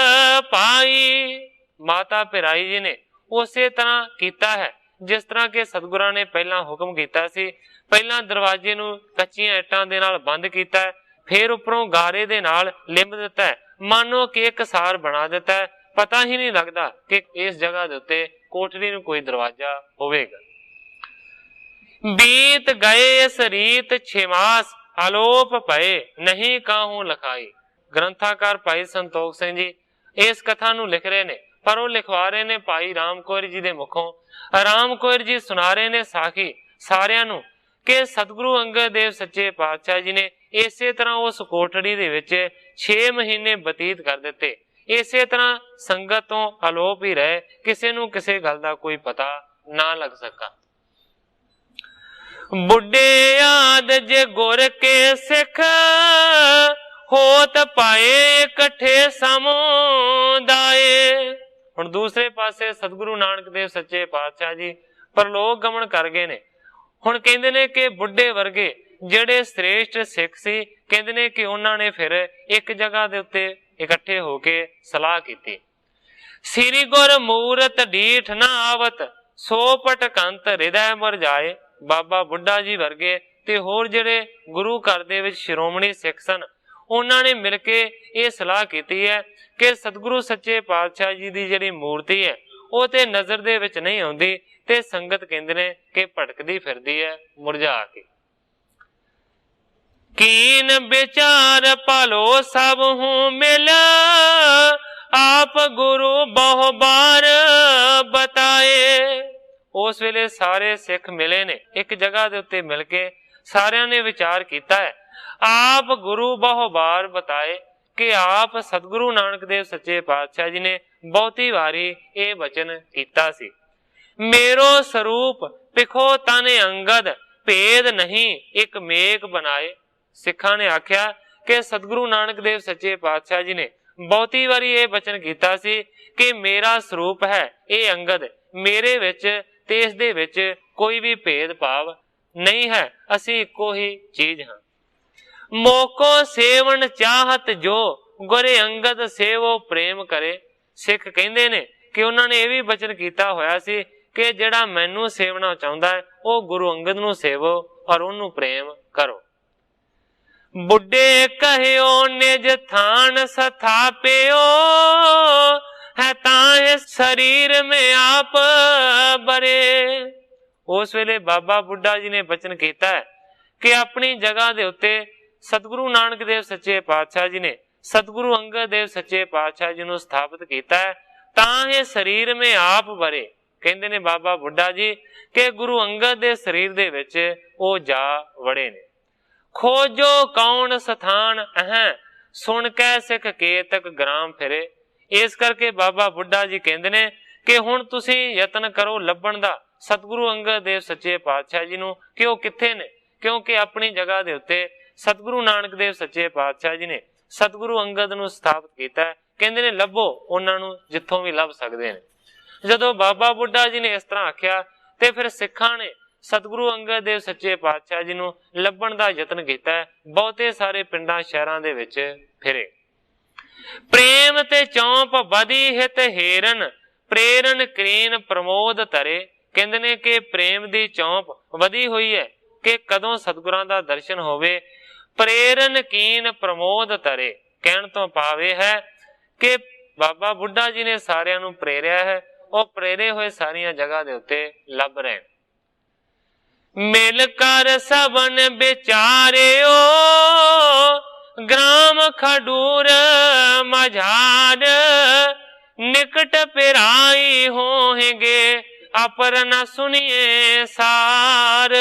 [SPEAKER 1] ਪਾਈ। ਮਾਤਾ ਪਿਰਾਈ ਜੀ ਨੇ ਉਸੇ ਤਰ੍ਹਾਂ ਕੀਤਾ ਹੈ ਜਿਸ ਤਰ੍ਹਾਂ ਕਿ ਸਤਿਗੁਰਾਂ ਨੇ ਪਹਿਲਾਂ ਹੁਕਮ ਕੀਤਾ ਸੀ। ਪਹਿਲਾਂ ਦਰਵਾਜ਼ੇ ਨੂੰ ਕੱਚੀਆਂ ਇੱਟਾਂ ਦੇ ਨਾਲ ਬੰਦ ਕੀਤਾ ਹੈ, ਫਿਰ ਉੱਪਰੋਂ ਗਾਰੇ ਦੇ ਨਾਲ ਲਿੰਬ ਦਿੱਤਾ ਹੈ, ਮਾਨੋ ਕਿ ਇੱਕ ਸਾਰ ਬਣਾ ਦਿੱਤਾ ਹੈ। ਪਤਾ ਹੀ ਨਹੀਂ ਲੱਗਦਾ ਕਿ ਇਸ ਜਗ੍ਹਾ ਦੇ ਉੱਤੇ ਕੋਠੜੀ ਨੂੰ ਕੋਈ ਦਰਵਾਜ਼ਾ ਹੋਵੇਗਾ। ਬੀਤ ਗਏ ਇਸ ਰੀਤ 6 ਮਾਸ ਆਲੋਪ ਪਏ ਨਹੀਂ ਕਾਹੂ ਲਖਾਈ। ਗ੍ਰੰਥਾਕਾਰ ਭਾਈ ਸੰਤੋਖ ਸਿੰਘ ਜੀ ਇਸ ਕਥਾ ਨੂੰ ਲਿਖ ਰਹੇ ਨੇ, ਪਰ ਉਹ ਲਿਖਵਾ ਰਹੇ ਨੇ ਭਾਈ ਰਾਮ ਕੌਰ ਜੀ ਦੇ ਮੁਖੋਂ। ਰਾਮ ਕੌਰ ਜੀ ਸੁਣਾ ਰਹੇ ਨੇ ਸਾਖੀ ਸਾਰਿਆਂ ਨੂੰ ਕਿ ਸਤਿਗੁਰੂ ਅੰਗਦ ਦੇਵ ਸੱਚੇ ਪਾਤਸ਼ਾਹ ਜੀ ਨੇ ਇਸੇ ਤਰ੍ਹਾਂ ਉਸ ਕੋਠੜੀ ਦੇ ਵਿੱਚ 6 ਮਹੀਨੇ ਬਤੀਤ ਕਰ ਦਿੱਤੇ। ਇਸੇ ਤਰ੍ਹਾਂ ਸੰਗਤ ਤੋਂ ਅਲੋਪ ਹੀ ਰਹੇ, ਕਿਸੇ ਨੂੰ ਕਿਸੇ ਗੱਲ ਦਾ ਕੋਈ ਪਤਾ ਨਾ ਲੱਗ ਸਕਾ। ਬੁੱਢੇ ਆਦ ਜੇ ਗੁਰ ਕੇ ਸਿੱਖ ਹੋਤ ਪਾਏ ਇਕੱਠੇ ਸਮੁਦਾਏ। ਹੁਣ ਦੂਸਰੇ ਪਾਸੇ ਸਤਿਗੁਰੂ ਨਾਨਕ ਦੇਵ ਸੱਚੇ ਪਾਤਸ਼ਾਹ ਜੀ ਪਰਲੋਕ ਗਮਨ ਕਰ ਗਏ ਨੇ। ਹੁਣ ਕਹਿੰਦੇ ਨੇ ਕਿ ਬੁੱਢੇ ਵਰਗੇ ਜਿਹੜੇ ਸ੍ਰੇਸ਼ਟ ਸਿੱਖ ਸੀ, ਕਹਿੰਦੇ ਨੇ ਕਿ ਉਹਨਾਂ ਨੇ ਫਿਰ ਇੱਕ ਜਗ੍ਹਾ ਦੇ ਉੱਤੇ ਇਕੱਠੇ ਹੋ ਕੇ ਸਲਾਹ ਕੀਤੀ। ਸ੍ਰੀ ਗੁਰ ਮੂਰਤ ਡੀਠ ਨਾ ਆਵਤ ਸੋ ਪਟਕੰਤ ਹਿਰਦੈ ਮਰਜਾਏ। ਬਾਬਾ ਬੁੱਢਾ ਜੀ ਵਰਗੇ ਤੇ ਹੋਰ ਜਿਹੜੇ ਗੁਰੂ ਘਰ ਦੇ ਵਿੱਚ ਸ਼੍ਰੋਮਣੀ ਸਿੱਖ ਸਨ, ਉਹਨਾਂ ਨੇ ਮਿਲ ਕੇ ਇਹ ਸਲਾਹ ਕੀਤੀ ਹੈ ਕਿ ਸਤਿਗੁਰੂ ਸੱਚੇ ਪਾਤਸ਼ਾਹ ਜੀ ਦੀ ਜਿਹੜੀ ਮੂਰਤੀ ਹੈ ਉਹ ਤੇ ਨਜ਼ਰ ਦੇ ਵਿੱਚ ਨਹੀਂ ਆਉਂਦੀ, ਤੇ ਸੰਗਤ ਕਹਿੰਦੇ ਨੇ ਕਿ ਭਟਕਦੀ ਫਿਰਦੀ ਹੈ ਮੁਰਝਾ ਕੇ। ਕੀਨ ਵਿਚਾਰ ਪਾਲੋ ਸਭ ਹੂੰ ਮਿਲ ਆਪ ਗੁਰੂ ਬਹੁ ਬਾਰ ਬਤਾਏ। ਉਸ ਵੇਲੇ ਸਾਰੇ ਸਿੱਖ ਮਿਲੇ ਨੇ, ਇੱਕ ਜਗ੍ਹਾ ਦੇ ਉੱਤੇ ਮਿਲ ਕੇ ਸਾਰਿਆਂ ਨੇ ਵਿਚਾਰ ਕੀਤਾ ਹੈ। ਆਪ ਗੁਰੂ ਬਹੁ ਬਾਰ ਬਤਾਏ ਕਿ ਆਪ ਸਤਿਗੁਰੂ ਨਾਨਕ ਦੇਵ ਸੱਚੇ ਪਾਤਸ਼ਾਹ ਜੀ ਨੇ ਬਹੁਤੀ ਵਾਰੀ ਇਹ ਵਚਨ ਕੀਤਾ ਸੀ, ਮੇਰੋ ਸਰੂਪ ਪਿਖੋ ਤਨ ਅੰਗਦ ਭੇਦ ਨਹੀਂ ਇੱਕ ਮੇਘ ਬਣਾਏ। ਸਿੱਖਾਂ ਨੇ ਆਖਿਆ ਕਿ ਸਤਿਗੁਰੂ ਨਾਨਕ ਦੇਵ ਸੱਚੇ ਪਾਤਸ਼ਾਹ ਜੀ ਨੇ ਬਹੁਤੀ ਵਾਰੀ ਇਹ ਵਚਨ ਕੀਤਾ ਸੀ ਕਿ ਮੇਰਾ ਸਰੂਪ ਹੈ ਇਹ ਅੰਗਦ, ਮੇਰੇ ਵਿੱਚ ਤੇ ਇਸ ਦੇ ਵਿੱਚ ਕੋਈ ਵੀ ਭੇਦ ਭਾਵ ਨਹੀਂ ਹੈ, ਅਸੀਂ ਇੱਕੋ ਹੀ ਚੀਜ਼ ਹਾਂ। ਮੋਕੋ ਸੇਵਨ ਚਾਹਤ ਜੋ ਗੁਰੇ ਅੰਗਦ ਸੇਵੋ ਪ੍ਰੇਮ ਕਰੇ। ਸਿੱਖ ਕਹਿੰਦੇ ਨੇ ਕਿ ਉਹਨਾਂ ਨੇ ਇਹ ਵੀ ਬਚਨ ਕੀਤਾ ਹੋਇਆ ਸੀ ਕਿ ਜਿਹੜਾ ਮੈਨੂੰ ਸੇਵਣਾ ਚਾਹੁੰਦਾ ਹੈ ਉਹ ਗੁਰੂ ਅੰਗਦ ਨੂੰ ਸੇਵੋ ਔਰ ਉਹਨੂੰ ਪ੍ਰੇਮ ਕਰੋ। ਬੁੱਢੇ ਕਹਿਓ ਨਿਜ ਥਾਨ ਸਥਾਪਿਓ ਹੈ ਤਾਂ ਸਰੀਰ ਮੇ ਆਪ ਬਰੇ। ਉਸ ਵੇਲੇ ਬਾਬਾ ਬੁੱਢਾ ਜੀ ਨੇ ਬਚਨ ਕੀਤਾ ਹੈ ਕਿ ਆਪਣੀ ਜਗ੍ਹਾ ਦੇ ਉੱਤੇ ਸਤਿਗੁਰੂ ਨਾਨਕ ਦੇਵ ਸੱਚੇ ਪਾਤਸ਼ਾਹ ਜੀ ਨੇ ਸਤਿਗੁਰੂ ਅੰਗਦ ਦੇਵ ਸੱਚੇ ਪਾਤਸ਼ਾਹ ਜੀ ਨੂੰ ਸਥਾਪਿਤ ਕੀਤਾ ਹੈ ਤਾਂ ਇਹ ਸਰੀਰ ਮੇ ਆਪ ਬਰੇ। ਕਹਿੰਦੇ ਨੇ ਬਾਬਾ ਬੁੱਢਾ ਜੀ ਕਿ ਗੁਰੂ ਅੰਗਦ ਦੇ ਸਰੀਰ ਦੇ ਵਿੱਚ ਉਹ ਜਾ ਵੜੇ ਨੇ। ਖੋਜੋ ਕੌਣ ਸਥਾਨ ਅਹ ਸੁਣ ਕੇ ਸਿੱਖ ਕੇਤਕ ਗ੍ਰਾਮ ਫਿਰੇ। ਇਸ ਕਰਕੇ ਬਾਬਾ ਬੁੱਢਾ ਜੀ ਕਹਿੰਦੇ ਨੇ ਕਿ ਹੁਣ ਤੁਸੀਂ ਯਤਨ ਕਰੋ ਲੱਭਣ ਦਾ ਸਤਿਗੁਰੂ ਅੰਗਦ ਦੇਵ ਸੱਚੇ ਪਾਤਸ਼ਾਹ ਜੀ ਨੂੰ ਕਿ ਉਹ ਕਿੱਥੇ ਨੇ, ਕਿਉਂਕਿ ਆਪਣੀ ਜਗ੍ਹਾ ਦੇ ਉੱਤੇ ਸਤਿਗੁਰੂ ਨਾਨਕ ਦੇਵ ਸੱਚੇ ਪਾਤਸ਼ਾਹ ਜੀ ਨੇ ਸਤਿਗੁਰੂ ਅੰਗਦ ਨੂੰ ਸਥਾਪਿਤ ਕੀਤਾ। ਕਹਿੰਦੇ ਨੇ ਲੱਭੋ ਉਹਨਾਂ ਨੂੰ ਜਿੱਥੋਂ ਵੀ ਲੱਭ ਸਕਦੇ ਨੇ। ਜਦੋਂ ਬਾਬਾ ਬੁੱਢਾ ਜੀ ਨੇ ਇਸ ਤਰ੍ਹਾਂ ਆਖਿਆ ਤੇ ਫਿਰ ਸਿੱਖਾਂ ਨੇ ਸਤਿਗੁਰੂ ਅੰਗਦ ਦੇਵ ਸੱਚੇ ਪਾਤਸ਼ਾਹ ਜੀ ਨੂੰ ਲੱਭਣ ਦਾ ਯਤਨ ਕੀਤਾ। ਬਹੁਤੇ ਸਾਰੇ ਪਿੰਡਾਂ ਸ਼ਹਿਰਾਂ ਦੇ ਵਿੱਚ ਫਿਰੇ। ਪ੍ਰੇਮ ਤੇ ਚੌਂਪ ਵਧੀ ਹਿਤ ਹੇਰਨ ਪ੍ਰੇਰਨ ਕਰੀਨ ਪ੍ਰਮੋਦ ਧਰੇ। ਕਹਿੰਦੇ ਨੇ ਕਿ ਪ੍ਰੇਮ ਦੀ ਚੌਂਪ ਵਧੀ ਹੋਈ ਹੈ ਕਿ ਕਦੋਂ ਸਤਿਗੁਰਾਂ ਦਾ ਦਰਸ਼ਨ ਹੋਵੇ। ਪ੍ਰੇਰਨ ਕੀਨ ਪ੍ਰਮੋਦ ਧਰੇ ਕਹਿਣ ਤੋਂ ਭਾਵ ਹੈ ਕਿ ਬਾਬਾ ਬੁੱਢਾ ਜੀ ਨੇ ਸਾਰਿਆਂ ਨੂੰ ਪ੍ਰੇਰਿਆ ਹੈ, ਉਹ ਪ੍ਰੇਰੇ ਹੋਏ ਸਾਰੀਆਂ ਜਗ੍ਹਾ ਦੇ ਉੱਤੇ ਲੱਭ ਰਹੇ। ਮਿਲ ਕਰ ਸਭਨ ਵਿਚਾਰਿਓ ਗ੍ਰਾਮ ਖਡੂਰ ਮਝਾਰ ਨਿਕਟ ਪਿਰਾਈ ਹੋਣਗੇ ਅਪਰ ਨ ਸੁਣੀਏ ਸਾਰ।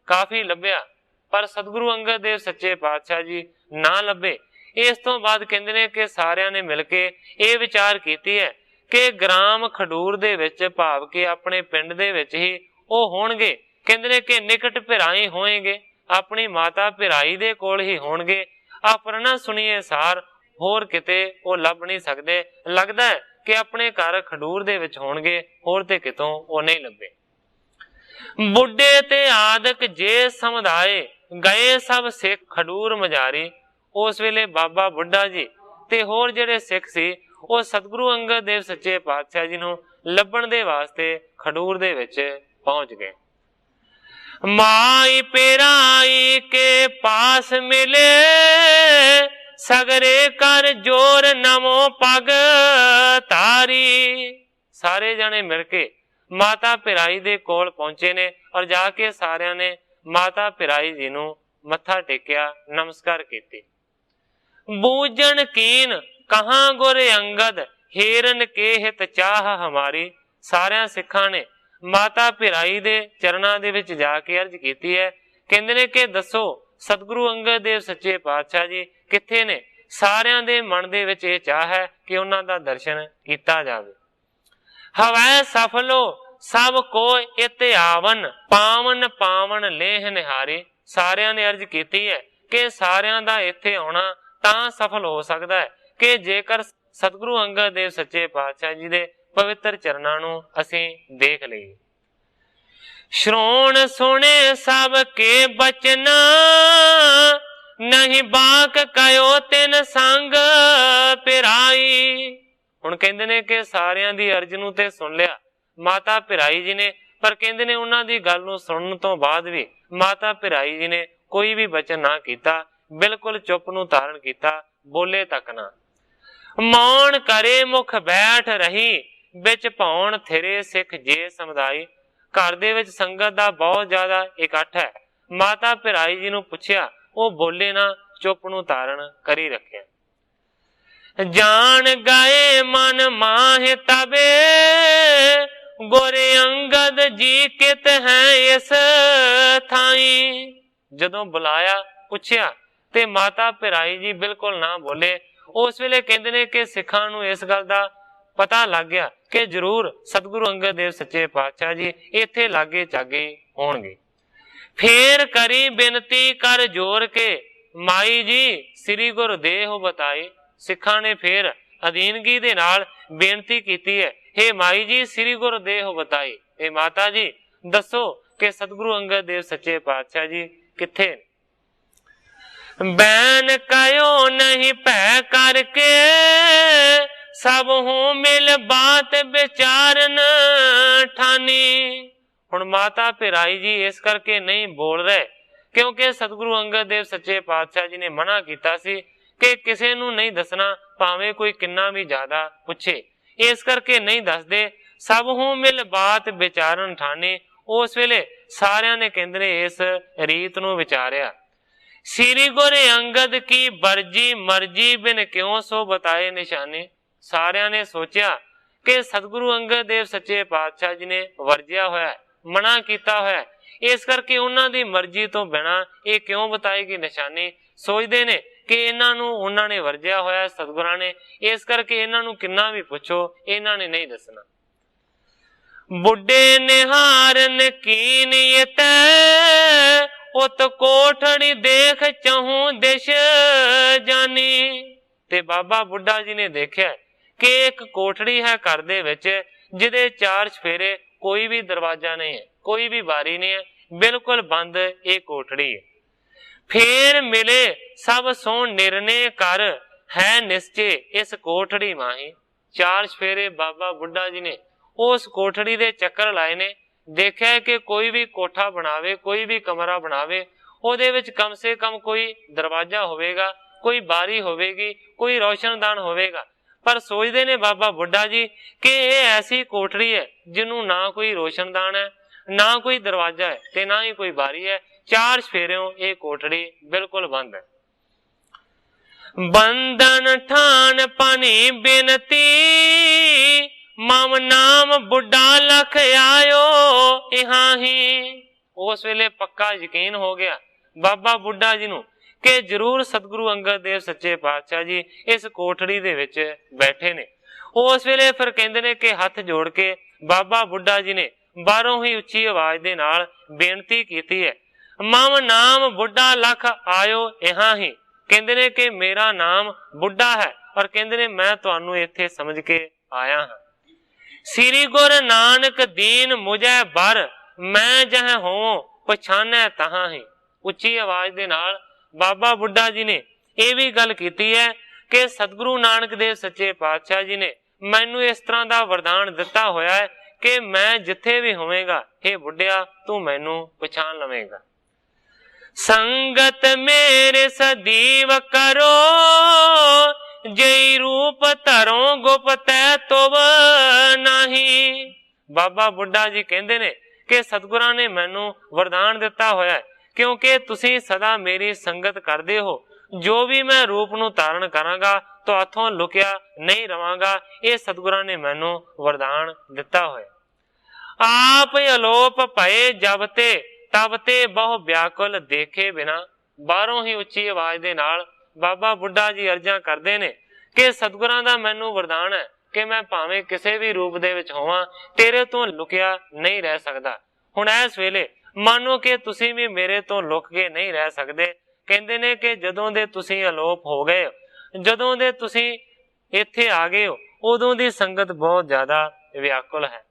[SPEAKER 1] ਕਾਫੀ ਲੱਭਿਆ ਪਰ ਸਤਿਗੁਰੂ ਅੰਗਦ ਦੇਵ ਸੱਚੇ ਪਾਤਸ਼ਾਹ ਜੀ ਨਾ ਲੱਭੇ। ਇਸ ਤੋਂ ਬਾਅਦ ਕਹਿੰਦੇ ਨੇ ਕਿ ਸਾਰਿਆਂ ਨੇ ਮਿਲ ਕੇ ਇਹ ਵਿਚਾਰ ਕੀਤੀ ਹੈ ਕਿ ਗ੍ਰਾਮ ਖਡੂਰ ਦੇ ਵਿੱਚ ਭਾਵ ਕਿ ਆਪਣੇ ਪਿੰਡ ਦੇ ਵਿੱਚ ਹੀ ਉਹ ਹੋਣਗੇ ਕਹਿੰਦੇ ਨੇ ਕਿ ਨਿਕਟ ਭਿਰਾਈ ਹੋਏਗੇ, ਆਪਣੀ ਮਾਤਾ ਭਿਰਾਈ ਦੇ ਕੋਲ ਹੀ ਹੋਣਗੇ। ਆਪਣਾ ਸੁਣੀਏ ਸਾਰ, ਹੋਰ ਕਿਤੇ ਉਹ ਲੱਭ ਨਹੀਂ ਸਕਦੇ। ਲੱਗਦਾ ਹੈ ਕਿ ਆਪਣੇ ਘਰ ਖਡੂਰ ਦੇ ਵਿੱਚ ਹੋਣਗੇ, ਹੋਰ ਤੇ ਕਿਤੋਂ ਉਹ ਨਹੀਂ ਲੱਭੇ। ਬੁੱਢੇ ਤੇ ਆਦਿਕ ਜੇ ਸਮੁਦਾਏ, ਗਏ ਸਭ ਸਿੱਖ ਖਡੂਰ ਮਝਾਰੀ। ਉਸ ਵੇਲੇ ਬਾਬਾ ਬੁੱਢਾ ਜੀ ਤੇ ਹੋਰ ਜਿਹੜੇ ਸਿੱਖ ਸੀ ਉਹ ਸਤਿਗੁਰੂ ਅੰਗਦ ਦੇਵ ਸੱਚੇ ਪਾਤਸ਼ਾਹ ਜੀ ਨੂੰ ਲੱਭਣ ਦੇ ਵਾਸਤੇ ਖਡੂਰ ਦੇ ਵਿੱਚ ਪਹੁੰਚ ਗਏ। ਮਾਈ ਪੇਰਾਈ ਕੇ ਪਾਸ ਮਿਲੇ, ਸਗਰੇ ਕਰ ਜੋਰ ਨਮੋ ਪਗ ਤਾਰੀ। ਸਾਰੇ ਜਣੇ ਮਿਲ ਕੇ ਮਾਤਾ ਪਿਰਾਈ ਦੇ ਕੋਲ ਪਹੁੰਚੇ ਨੇ ਔਰ ਜਾ ਕੇ ਸਾਰਿਆਂ ਨੇ ਮਾਤਾ ਪਿਰਾਈ ਜੀ ਨੂੰ ਮੱਥਾ ਟੇਕਿਆ, ਨਮਸਕਾਰ ਕੀਤੀ। ਬੂਝਣ ਕੀਨ ਕਹਾਂ ਗੁਰ ਅੰਗਦ, ਹੀਰਨ ਕੇ ਹਿਤ ਚਾਹ ਹਮਾਰੀ। ਸਾਰਿਆਂ ਸਿੱਖਾਂ ਨੇ ਮਾਤਾ ਪਿਰਾਈ ਦੇ ਚਰਨਾਂ ਦੇ ਵਿੱਚ ਜਾ ਕੇ ਅਰਜ਼ ਕੀਤੀ ਹੈ। ਕਹਿੰਦੇ ਨੇ ਕਿ ਦੱਸੋ ਸਤਿਗੁਰੂ ਅੰਗਦ ਦੇਵ ਸੱਚੇ ਪਾਤਸ਼ਾਹ ਜੀ ਕਿੱਥੇ ਨੇ? ਸਾਰਿਆਂ ਦੇ ਮਨ ਦੇ ਵਿੱਚ ਇਹ ਚਾਹ ਹੈ ਕਿ ਉਹਨਾਂ ਦਾ ਦਰਸ਼ਨ ਕੀਤਾ ਜਾਵੇ। ਹਵੈ ਸਫਲੋ ਸਭ ਕੋ ਇਤ ਆਵਨ, ਪਾਵਨ ਪਾਵਨ ਲੇਹ ਨਿਹਾਰੀ। ਸਾਰਿਆਂ ਨੇ ਅਰਜ਼ ਕੀਤੀ ਹੈ ਕਿ ਸਾਰਿਆਂ ਦਾ ਇੱਥੇ ਆਉਣਾ ਤਾਂ ਸਫਲ ਹੋ ਸਕਦਾ ਹੈ ਕਿ ਜੇਕਰ ਸਤਿਗੁਰੂ ਅੰਗਦ ਦੇਵ ਸੱਚੇ ਪਾਤਸ਼ਾਹ ਜੀ ਦੇ ਪਵਿੱਤਰ ਚਰਨਾਂ ਨੂੰ ਅਸੀਂ ਦੇਖ ਲਈਏ। ਸ਼੍ਰੋਣ ਸੁਣੇ ਸਭ ਕੇ ਬਚਨ, ਨਹੀਂ ਬਾਕ ਕਯੋ ਤਿਨ ਸੰਗ ਪਿਰਾਈ। ਹੁਣ ਕਹਿੰਦੇ ਨੇ ਕਿ ਸਾਰਿਆਂ ਦੀ ਅਰਜ਼ ਨੂੰ ਤੇ ਸੁਣ ਲਿਆ ਮਾਤਾ ਪਿਰਾਈ ਜੀ ਨੇ, ਪਰ ਕਹਿੰਦੇ ਨੇ ਉਹਨਾਂ ਦੀ ਗੱਲ ਨੂੰ ਸੁਣਨ ਤੋਂ ਬਾਅਦ ਵੀ ਮਾਤਾ ਪਿਰਾਈ ਜੀ ਨੇ ਕੋਈ ਵੀ ਬਚਨ ਨਾ ਕੀਤਾ, ਬਿਲਕੁਲ ਚੁੱਪ ਨੂੰ ਧਾਰਨ ਕੀਤਾ, ਬੋਲੇ ਤੱਕ ਨਾ। ਮੌਨ ਕਰੇ ਮੁਖ ਬੈਠ ਰਹੀ, ਵਿੱਚ ਭੌਣ ਥਿਰੇ ਸਿੱਖ ਜੇ ਸਮੁਦਾਈ। ਘਰ ਦੇ ਵਿੱਚ ਸੰਗਤ ਦਾ ਬਹੁਤ ਜ਼ਿਆਦਾ ਇਕੱਠ ਹੈ। ਮਾਤਾ ਪਿਰਾਈ ਜੀ ਨੂੰ ਪੁੱਛਿਆ, ਉਹ ਬੋਲੇ ਨਾ, ਚੁੱਪ ਨੂੰ ਧਾਰਨ ਕਰੀ ਰੱਖਿਆ। ਜਾਣ ਗਏ ਮਨ ਮਾਹਿ ਤਬੇ, ਗੁਰ ਅੰਗਦ ਜੀ ਕਿਤ ਹੈ ਇਸ ਥਾਈ। ਜਦੋਂ ਬੁਲਾਇਆ ਪੁੱਛਿਆ ਤੇ ਮਾਤਾ ਪਿਰਾਈ ਜੀ ਬਿਲਕੁਲ ਨਾ ਬੋਲੇ। ਉਸ ਵੇਲੇ ਕਹਿੰਦੇ ਨੇ ਕਿ ਸਿੱਖਾਂ ਨੂੰ ਇਸ ਗੱਲ ਦਾ ਪਤਾ ਲੱਗ ਗਿਆ ਕਿ ਜ਼ਰੂਰ ਸਤਿਗੁਰੂ ਅੰਗਦ ਦੇਵ ਸੱਚੇ ਪਾਤਸ਼ਾਹ ਜੀ ਇੱਥੇ ਲਾਗੇ ਚਾਗੇ ਹੋਣਗੇ। ਫੇਰ ਕਰੀ ਬੇਨਤੀ ਕਰ ਜੋਰ ਕੇ, ਮਾਈ ਜੀ ਸ੍ਰੀ ਗੁਰੂ ਦੇਹੁ ਬਤਾਈ। ਸਿੱਖਾਂ ਨੇ ਫੇਰ ਅਧੀਨਗੀ ਦੇ ਨਾਲ ਬੇਨਤੀ ਕੀਤੀ ਹੈ, ਹੇ ਮਾਈ ਜੀ ਸ੍ਰੀ ਗੁਰੂ ਦੇਹੁ ਬਤਾਈ। ਇਹ ਮਾਤਾ ਜੀ ਦੱਸੋ ਕਿ ਸਤਿਗੁਰੂ ਅੰਗਦ ਦੇਵ ਸੱਚੇ ਪਾਤਸ਼ਾਹ ਜੀ ਕਿੱਥੇ? ਬੈਨ ਕਯੋ ਨਹੀਂ ਭੈ ਕਰਕੇ, ਸਭ ਹੂੰ ਮਿਲ ਬਾਤ ਵਿਚਾਰਨ ਠਾਨੀ। ਹੁਣ ਮਾਤਾ ਪਿਰਾਈ ਜੀ ਇਸ ਕਰਕੇ ਨਹੀਂ ਬੋਲ ਰਹੇ ਕਿਉਂਕਿ ਸਤਿਗੁਰੂ ਅੰਗਦ ਦੇਵ ਸੱਚੇ ਪਾਤਸ਼ਾਹ ਜੀ ਨੇ ਮਨਾ ਕੀਤਾ ਸੀ ਕਿ ਕਿਸੇ ਨੂੰ ਨਹੀਂ ਦੱਸਣਾ, ਭਾਵੇਂ ਕੋਈ ਕਿੰਨਾ ਵੀ ਜ਼ਿਆਦਾ ਪੁੱਛੇ। ਇਸ ਕਰਕੇ ਨਹੀਂ ਦੱਸਦੇ। ਸਭ ਹੂੰ ਮਿਲ ਬਾਤ ਵਿਚਾਰਨ ਠਾਨੀ। ਉਸ ਵੇਲੇ ਸਾਰਿਆਂ ਨੇ ਕਹਿੰਦੇ ਨੇ ਇਸ ਰੀਤ ਨੂੰ ਵਿਚਾਰਿਆ। ਸ੍ਰੀ ਗੁਰੂ ਅੰਗਦ ਕੀ ਵਰਜੀ ਮਰਜੀ ਬਿਨ ਕਿਉਂ ਸੋ ਬਤਾਏ ਨਿਸ਼ਾਨੇ। ਸਾਰਿਆਂ ਨੇ ਸੋਚਿਆ ਕਿ ਸਤਿਗੁਰੂ ਅੰਗਦ ਦੇਵ ਸੱਚੇ ਪਾਤਸ਼ਾਹ ਜੀ ਨੇ ਵਰਜਿਆ ਹੋਇਆ, ਮਨਾ ਕੀਤਾ ਹੋਇਆ, ਇਸ ਕਰਕੇ ਉਹਨਾਂ ਦੀ ਮਰਜ਼ੀ ਤੋਂ ਬਿਨਾਂ ਇਹ ਕਿਉਂ ਬਤਾਏਗੀ ਨਿਸ਼ਾਨੀ। ਸੋਚਦੇ ਨੇ ਕਿ ਇਹਨਾਂ ਨੂੰ ਉਹਨਾਂ ਨੇ ਵਰਜਿਆ ਹੋਇਆ ਸਤਿਗੁਰਾਂ ਨੇ, ਇਸ ਕਰਕੇ ਇਹਨਾਂ ਨੂੰ ਕਿੰਨਾ ਵੀ ਪੁੱਛੋ ਇਹਨਾਂ ਨੇ ਨਹੀਂ ਦੱਸਣਾ। ਬੁੱਢੇ ਨਿਹਾਰਨ ਕੀ ਨੀਅਤ, ਉਤ ਕੋਠੜੀ ਦੇਖ ਚਾਹੂੰ ਦਿਸ਼ ਜਾਨੀ। ਤੇ ਬਾਬਾ ਬੁੱਢਾ ਜੀ ਨੇ ਦੇਖਿਆ ਕਿ ਇੱਕ ਕੋਠੜੀ ਹੈ ਘਰ ਦੇ ਵਿੱਚ, ਜਿਹਦੇ ਚਾਰ ਚਫੇਰੇ, ਕੋਈ ਵੀ ਦਰਵਾਜ਼ਾ ਨਹੀਂ ਹੈ, ਕੋਈ ਵੀ ਬਾਰੀ ਨਹੀਂ ਹੈ, ਬਿਲਕੁਲ ਬੰਦ ਇਹ ਕੋਠੜੀ ਹੈ। ਫੇਰ ਮਿਲੇ ਸਭ ਸੋ ਨਿਰਣੇ ਕਰ, ਹੈ ਨਿਸ਼ਚੇ ਇਸ ਕੋਠੜੀ ਮਾਹੀ। ਚਾਰ ਚਫੇਰੇ ਬਾਬਾ ਬੁੱਢਾ ਜੀ ਨੇ ਉਸ ਕੋਠੜੀ ਦੇ ਚੱਕਰ ਲਾਏ ਨੇ। ਦੇਖਿਆ ਕਿ ਕੋਈ ਵੀ ਕੋਠਾ ਬਣਾਵੇ, ਕੋਈ ਵੀ ਕਮਰਾ ਬਣਾਵੇ, ਉਹਦੇ ਵਿੱਚ ਕਮ ਸੇ ਕਮ ਕੋਈ ਦਰਵਾਜ਼ਾ ਹੋਵੇਗਾ, ਕੋਈ ਬਾਰੀ ਹੋਵੇਗੀ, ਕੋਈ ਰੋਸ਼ਨਦਾਨ ਹੋਵੇਗਾ। ਪਰ ਸੋਚਦੇ ਨੇ ਬਾਬਾ ਬੁੱਢਾ ਜੀ ਕਿ ਇਹ ਐਸੀ ਕੋਠੜੀ ਹੈ ਜਿਹਨੂੰ ਨਾ ਕੋਈ ਰੋਸ਼ਨਦਾਨ ਹੈ, ਨਾ ਕੋਈ ਦਰਵਾਜ਼ਾ ਹੈ ਤੇ ਨਾ ਹੀ ਕੋਈ ਬਾਰੀ ਹੈ। ਚਾਰ ਚਫੇਰਿਓਂ ਇਹ ਕੋਠੜੀ ਬਿਲਕੁਲ ਬੰਦ ਹੈ। ਬੰਧਨ ਠਾਨ ਪਾਣੀ ਬੇਨਤੀ, ਮਮ ਨਾਮ ਬੁੱਢਾ ਲਖ ਆਇਓ ਇਹਾਂ ਹੀ। ਉਸ ਵੇਲੇ ਪੱਕਾ ਯਕੀਨ ਹੋ ਗਿਆ ਬਾਬਾ ਬੁੱਢਾ ਜੀ ਨੂੰ ਕਿ ਜ਼ਰੂਰ ਸਤਿਗੁਰੂ ਅੰਗਦ ਦੇਵ ਸੱਚੇ ਪਾਤਸ਼ਾਹ ਜੀ ਇਸ ਕੋਠੜੀ ਦੇ ਵਿੱਚ ਬੈਠੇ ਨੇ। ਉਸ ਵੇਲੇ ਫਿਰ ਕਹਿੰਦੇ ਨੇ ਕਿ ਹੱਥ ਜੋੜ ਕੇ ਬਾਬਾ ਬੁੱਢਾ ਜੀ ਨੇ ਬਾਹਰੋਂ ਹੀ ਉੱਚੀ ਆਵਾਜ਼ ਦੇ ਨਾਲ ਬੇਨਤੀ ਕੀਤੀ ਹੈ, ਮਮ ਨਾਮ ਬੁੱਢਾ ਲਖ ਆਇਓ ਇਹਾਂ ਹੀ। ਕਹਿੰਦੇ ਨੇ ਕਿ ਮੇਰਾ ਨਾਮ ਬੁੱਢਾ ਹੈ, ਔਰ ਕਹਿੰਦੇ ਨੇ ਮੈਂ ਤੁਹਾਨੂੰ ਇੱਥੇ ਸਮਝ ਕੇ ਆਇਆ ਹਾਂ। ਸ੍ਰੀ ਗੁਰ ਨਾਨਕ ਦੀਨ ਮੁਝੈ ਬਰ, ਮੈਂ ਜਹ ਹੋਂ ਪਛਾਨੈ ਤਹਾਂ ਹੀ। ਉੱਚੀ ਆਵਾਜ਼ ਦੇ ਨਾਲ ਬਾਬਾ ਬੁੱਢਾ ਜੀ ਨੇ ਇਹ ਵੀ ਗੱਲ ਕੀਤੀ ਹੈ ਕਿ ਸਤਿਗੁਰੂ ਨਾਨਕ ਦੇਵ ਸੱਚੇ ਪਾਤਸ਼ਾਹ ਜੀ ਨੇ ਮੈਨੂੰ ਇਸ ਤਰ੍ਹਾਂ ਦਾ ਵਰਦਾਨ ਦਿੱਤਾ ਹੋਇਆ ਹੈ ਕਿ ਮੈਂ ਜਿੱਥੇ ਵੀ ਹੋਵੇਗਾ, ਹੇ ਬੁੱਢਿਆ ਤੂੰ ਮੈਨੂੰ ਪਛਾਣ ਲਵੇਂਗਾ। ਸੰਗਤ ਮੇਰੇ ਸਦੀਵ ਕਰੋ, ਜਈ ਰੂਪ ਧਰੋ ਗੁਪਤੈ ਤੁਵ ਨਹੀਂ। ਬਾਬਾ ਬੁੱਢਾ ਜੀ ਕਹਿੰਦੇ ਨੇ ਕਿ ਸਤਿਗੁਰਾਂ ਨੇ ਮੈਨੂੰ ਵਰਦਾਨ ਦਿੱਤਾ ਹੋਇਆ ਕਿਉਂਕਿ ਤੁਸੀਂ ਸਦਾ ਮੇਰੀ ਸੰਗਤ ਕਰਦੇ ਹੋ। ਜੋ ਵੀ ਮੈਂ ਰੂਪ ਨੂੰ ਧਾਰਨ ਕਰਾਂਗਾ ਤੁਹਾਥੋਂ ਲੁਕਿਆ ਨਹੀਂ ਰਵਾਂਗਾ। ਇਹ ਸਤਿਗੁਰਾਂ ਨੇ ਮੈਨੂੰ ਵਰਦਾਨ ਦਿੱਤਾ ਹੋਇਆ। ਆਪ ਅਲੋਪ ਭਏ ਜਬ ਤੇ ਤਬ ਤੇ ਬਹੁ ਵਿਆਕੁਲ ਦੇਖੇ ਬਿਨਾ। ਬਾਹਰੋਂ ਹੀ ਉੱਚੀ ਆਵਾਜ਼ ਦੇ ਨਾਲ ਬਾਬਾ ਬੁੱਢਾ ਜੀ ਅਰਜ਼ਾਂ ਕਰਦੇ ਨੇ ਕਿ ਸਤਿਗੁਰਾਂ ਦਾ ਮੈਨੂੰ ਵਰਦਾਨ ਹੈ ਕਿ ਮੈਂ ਭਾਵੇਂ ਕਿਸੇ ਵੀ ਰੂਪ ਦੇ ਵਿੱਚ ਹੋਵਾਂ, ਤੇਰੇ ਤੋਂ ਲੁਕਿਆ ਨਹੀਂ ਰਹਿ ਸਕਦਾ। ਹੁਣ ਇਸ ਵੇਲੇ ਮੰਨੋ ਕਿ ਤੁਸੀਂ ਵੀ ਮੇਰੇ ਤੋਂ ਲੁਕ ਕੇ ਨਹੀਂ ਰਹਿ ਸਕਦੇ। ਕਹਿੰਦੇ ਨੇ ਕਿ ਜਦੋਂ ਦੇ ਤੁਸੀਂ ਅਲੋਪ ਹੋ ਗਏ, ਜਦੋਂ ਦੇ ਤੁਸੀਂ ਇੱਥੇ ਆ ਗਏ ਹੋ, ਉਦੋਂ ਦੀ ਸੰਗਤ ਬਹੁਤ ਜ਼ਿਆਦਾ ਵਿਆਕੁਲ ਹੈ।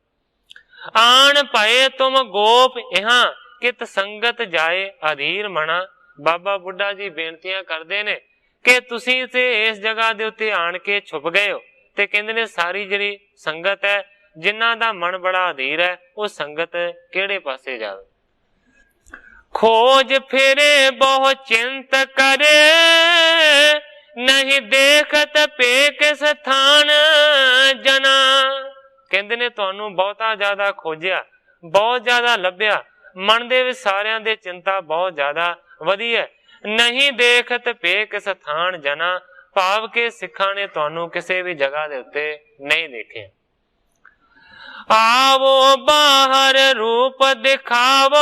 [SPEAKER 1] ਆਣ ਭਏ ਤੁਮ ਗੋਪ ਇਹਾਂ, ਕਿਤ ਸੰਗਤ ਜਾਏ ਅਧੀਰ ਮਣਾ। ਬਾਬਾ ਬੁੱਢਾ ਜੀ ਬੇਨਤੀਆਂ ਕਰਦੇ ਨੇ ਕਿ ਤੁਸੀਂ ਤੇ ਇਸ ਜਗ੍ਹਾ ਦੇ ਉੱਤੇ ਆਣ ਕੇ ਛੁਪ ਗਏ ਹੋ, ਤੇ ਕਹਿੰਦੇ ਨੇ ਸਾਰੀ ਜਿਹੜੀ ਸੰਗਤ ਹੈ, ਜਿਨ੍ਹਾਂ ਦਾ ਮਨ ਬੜਾ ਅਧੀਰ ਹੈ, ਉਹ ਸੰਗਤ ਕਿਹੜੇ ਪਾਸੇ ਜਾਵੇ। ਖੋਜ ਫਿਰੇ ਬਹੁ ਚਿੰਤ ਕਰੇ, ਨਹੀਂ ਦੇਖਤ ਪੇ ਕਿਸ ਥਾਨ ਜਨਾ। ਕਹਿੰਦੇ ਨੇ ਤੁਹਾਨੂੰ ਬਹੁਤਾ ਜ਼ਿਆਦਾ ਖੋਜਿਆ, ਬਹੁਤ ਜ਼ਿਆਦਾ ਲੱਭਿਆ, ਮਨ ਦੇ ਵਿੱਚ ਸਾਰਿਆਂ ਦੇ ਚਿੰਤਾ ਬਹੁਤ ਜ਼ਿਆਦਾ ਵਧੀ ਹੈ। ਨਹੀਂ ਦੇਖਤ ਪੇ ਕਿਸ ਥਾਨ ਜਨਾ, ਭਾਵ ਕਿ ਸਿੱਖਾਂ ਨੇ ਤੁਹਾਨੂੰ ਕਿਸੇ ਵੀ ਜਗ੍ਹਾ ਦੇ ਉੱਤੇ ਨਹੀਂ ਦੇਖਿਆ। ਆਵੋ ਬਾਹਰ ਰੂਪ ਦਿਖਾਵੋ,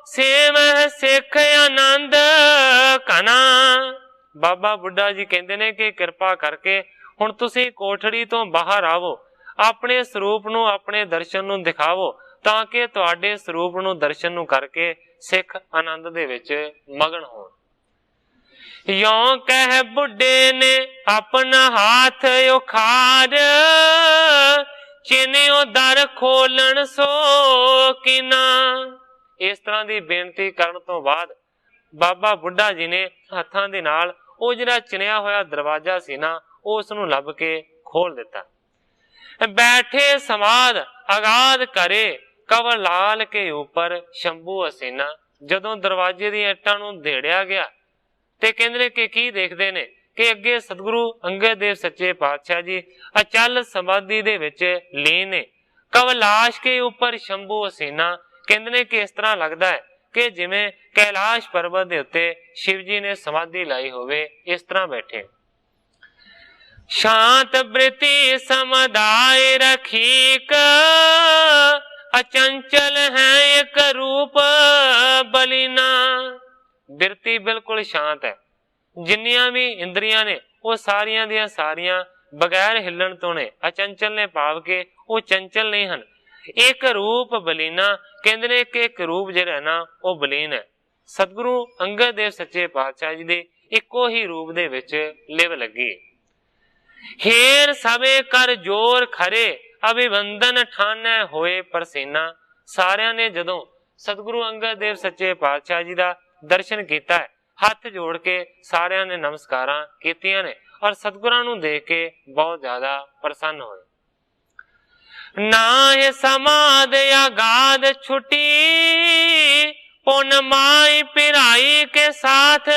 [SPEAKER 1] ਸੇਵਹਿ ਸਿੱਖ ਆਨੰਦ ਘਨਾ। ਬਾਬਾ ਬੁੱਢਾ ਜੀ ਕਹਿੰਦੇ ਨੇ ਕਿ ਕਿਰਪਾ ਕਰਕੇ ਹੁਣ ਤੁਸੀਂ ਕੋਠੜੀ ਤੋਂ ਬਾਹਰ ਆਵੋ, ਆਪਣੇ ਸਰੂਪ ਨੂੰ, ਆਪਣੇ ਦਰਸ਼ਨ ਨੂੰ ਦਿਖਾਵੋ, ਤਾਂ ਕਿ ਤੁਹਾਡੇ ਸਰੂਪ ਨੂੰ, ਦਰਸ਼ਨ ਨੂੰ ਕਰਕੇ ਸਿੱਖ ਆਨੰਦ ਦੇ ਵਿੱਚ ਮਗਨ ਹੋਣ। ਯੋਂ ਕਹਿ ਬੁੱਢੇ ਨੇ ਆਪਣਾ ਹੱਥ ਉਖਾੜ, ਚਿਨਿਓ ਦਰ ਖੋਲਣ ਸੋ ਕਿਨਾ। ਇਸ ਤਰ੍ਹਾਂ ਦੀ ਬੇਨਤੀ ਕਰਨ ਤੋਂ ਬਾਅਦ ਬਾਬਾ ਬੁੱਢਾ ਜੀ ਨੇ ਹੱਥਾਂ ਦੇ ਨਾਲ ਉਹ ਜਿਹੜਾ ਚਿਣਿਆ ਹੋਇਆ ਦਰਵਾਜ਼ਾ ਸੀ ਨਾ, ਉਸ ਨੂੰ ਲੱਭ ਕੇ ਖੋਲ ਦਿੱਤਾ। ਬੈਠੇ ਸਮਾਦ ਆਗਾਦ ਕਰੇ, ਕਵਲ ਲਾਲ ਕੇ ਉੱਪਰ ਸ਼ੰਭੂ ਅਸੀਨਾ। ਜਦੋਂ ਦਰਵਾਜ਼ੇ ਦੀਆਂ ਇੱਟਾਂ ਨੂੰ ਢੇੜਿਆ ਗਿਆ ਤੇ ਕਹਿੰਦੇ ਨੇ ਕਿ ਕੀ ਦੇਖਦੇ ਨੇ ਕਿ ਅੱਗੇ ਸਤਿਗੁਰੂ ਅੰਗਦ ਦੇਵ ਸੱਚੇ ਪਾਤਸ਼ਾਹ ਜੀ ਅਚਲ ਸਮਾਧੀ ਦੇ ਵਿੱਚ ਲੀਨ ਨੇ। ਕਵਲਾਸ਼ ਕੇ ਉੱਪਰ ਸ਼ੰਭੂ ਅਸੀਨਾ। ਕਹਿੰਦੇ ਨੇ ਕਿ ਇਸ ਤਰ੍ਹਾਂ ਲੱਗਦਾ ਹੈ ਕਿ ਜਿਵੇਂ ਕੈਲਾਸ਼ ਪਰਬਤ ਦੇ ਉੱਤੇ ਸ਼ਿਵ ਜੀ ਨੇ ਸਮਾਧੀ ਲਾਈ ਹੋਵੇ, ਇਸ ਤਰ੍ਹਾਂ ਬੈਠੇ। ਸ਼ਾਂਤ ਬ੍ਰਿਤੀ ਸਮਦਾਇ ਰਖੀਕ, ਅਚੰਚਲ ਹੈ ਇੱਕ ਰੂਪ ਬਲੀਨਾ। ਬਿਰਤੀ ਬਿਲਕੁਲ ਸ਼ਾਂਤ ਹੈ, ਜਿੰਨੀਆਂ ਵੀ ਇੰਦਰੀਆਂ ਨੇ ਉਹ ਸਾਰੀਆਂ ਦੀਆਂ ਸਾਰੀਆਂ ਬਗੈਰ ਹਿੱਲਣ ਤੋਂ ਨੇ, ਅਚੰਚਲ ਨੇ, ਭਾਵ ਕਿ ਉਹ ਚੰਚਲ ਨਹੀਂ ਹਨ। ਇੱਕ ਰੂਪ ਬਲੀਨਾ। ਕਹਿੰਦੇ ਨੇ ਕਿ ਇੱਕ ਰੂਪ ਜਿਹੜਾ ਨਾ ਉਹ ਬਲੀਨ ਹੈ। ਸਤਿਗੁਰੂ ਅੰਗਦ ਦੇਵ ਸੱਚੇ ਪਾਤਸ਼ਾਹ ਜੀ ਦੇ ਇੱਕੋ ਹੀ ਰੂਪ ਦੇ ਵਿੱਚ ਲਿਵ ਲੱਗੀ। ਹੇਰ ਸਭੇ ਕਰ ਜੋਰ ਖਰੇ, ਅਭਿਵੰਦਨ ਠਾਨੈ ਹੋਏ ਪ੍ਰਸੀਨਾ। ਸਾਰਿਆਂ ਨੇ ਜਦੋਂ ਸਤਿਗੁਰੂ ਅੰਗਦ ਦੇਵ ਸੱਚੇ ਪਾਤਸ਼ਾਹ ਜੀ ਦਾ ਦਰਸ਼ਨ ਕੀਤਾ ਹੈ, ਹੱਥ ਜੋੜ ਕੇ ਸਾਰਿਆਂ ਨੇ ਨਮਸਕਾਰਾਂ ਕੀਤੀਆਂ ਨੇ, ਔਰ ਸਤਿਗੁਰਾਂ ਨੂੰ ਦੇਖ ਕੇ ਬਹੁਤ ਜ਼ਿਆਦਾ ਪ੍ਰਸੰਨ ਹੋਏ। ਨਾਹਿ ਸਮਾਦ ਆਗਾਦ ਛੁਟੀ, ਪੁਨ ਮਾਈ ਪਿਰਾਈ ਕੇ ਸਾਥ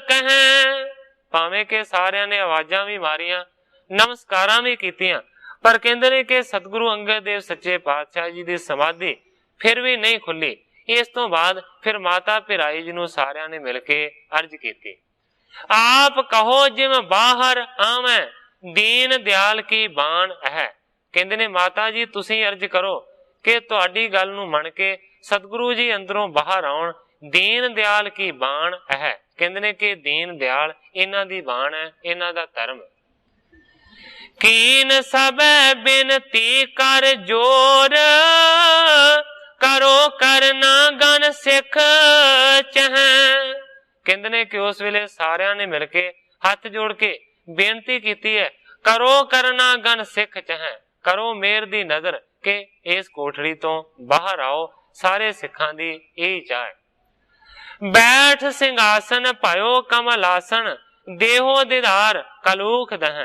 [SPEAKER 1] ਕਹੈ। ਭਾਵੇਂ ਕਿ ਸਾਰਿਆਂ ਨੇ ਆਵਾਜ਼ਾਂ ਵੀ ਮਾਰੀਆਂ, ਨਮਸਕਾਰਾਂ ਵੀ ਕੀਤੀਆਂ, ਪਰ ਕਹਿੰਦੇ ਨੇ ਕਿ ਸਤਿਗੁਰੂ ਅੰਗਦ ਦੇਵ ਸੱਚੇ ਪਾਤਸ਼ਾਹ ਜੀ ਦੀ ਸਮਾਧੀ ਫਿਰ ਵੀ ਨਹੀਂ ਖੁੱਲੀ। ਇਸ ਤੋਂ ਬਾਅਦ ਫਿਰ ਮਾਤਾ ਪਿਰਾਈ ਜੀ ਨੂੰ ਸਾਰਿਆਂ ਨੇ ਮਿਲ ਕੇ ਅਰਜ਼ ਕੀਤੀ, ਆਪ ਕਹੋ ਜਿਵੇਂ ਬਾਹਰ ਆਵੈ, ਦੀਨ ਦਿਆਲ ਕੀ ਬਾਣ ਹੈ। ਕਹਿੰਦੇ ਨੇ ਮਾਤਾ ਜੀ ਤੁਸੀਂ ਅਰਜ਼ ਕਰੋ ਕਿ ਤੁਹਾਡੀ ਗੱਲ ਨੂੰ ਮੰਨ ਕੇ ਸਤਿਗੁਰੂ ਜੀ ਅੰਦਰੋਂ ਬਾਹਰ ਆਉਣ। ਦੀਨ ਦਿਆਲ ਕੀ ਬਾਣ ਹੈ। ਕਹਿੰਦੇ ਨੇ ਕਿ ਦੀਨ ਦਿਆਲ ਇਹਨਾਂ ਦੀ ਬਾਣ ਹੈ, ਇਹਨਾਂ ਦਾ ਧਰਮ। कीन सबे बिनती कर जोर, करो करना गन सिख चह। कहते ने कि उस वेले सारिया ने मिल के हथ जोड़ के बेनती की है, करो करना गन सिख चह, करो मेर दी नजर के इस कोठड़ी तो बाहर आओ। सारे सिखां दी यही चाह है। बैठ सिंहासन पायो कमल आसन, देहो दीदार कलूख दह।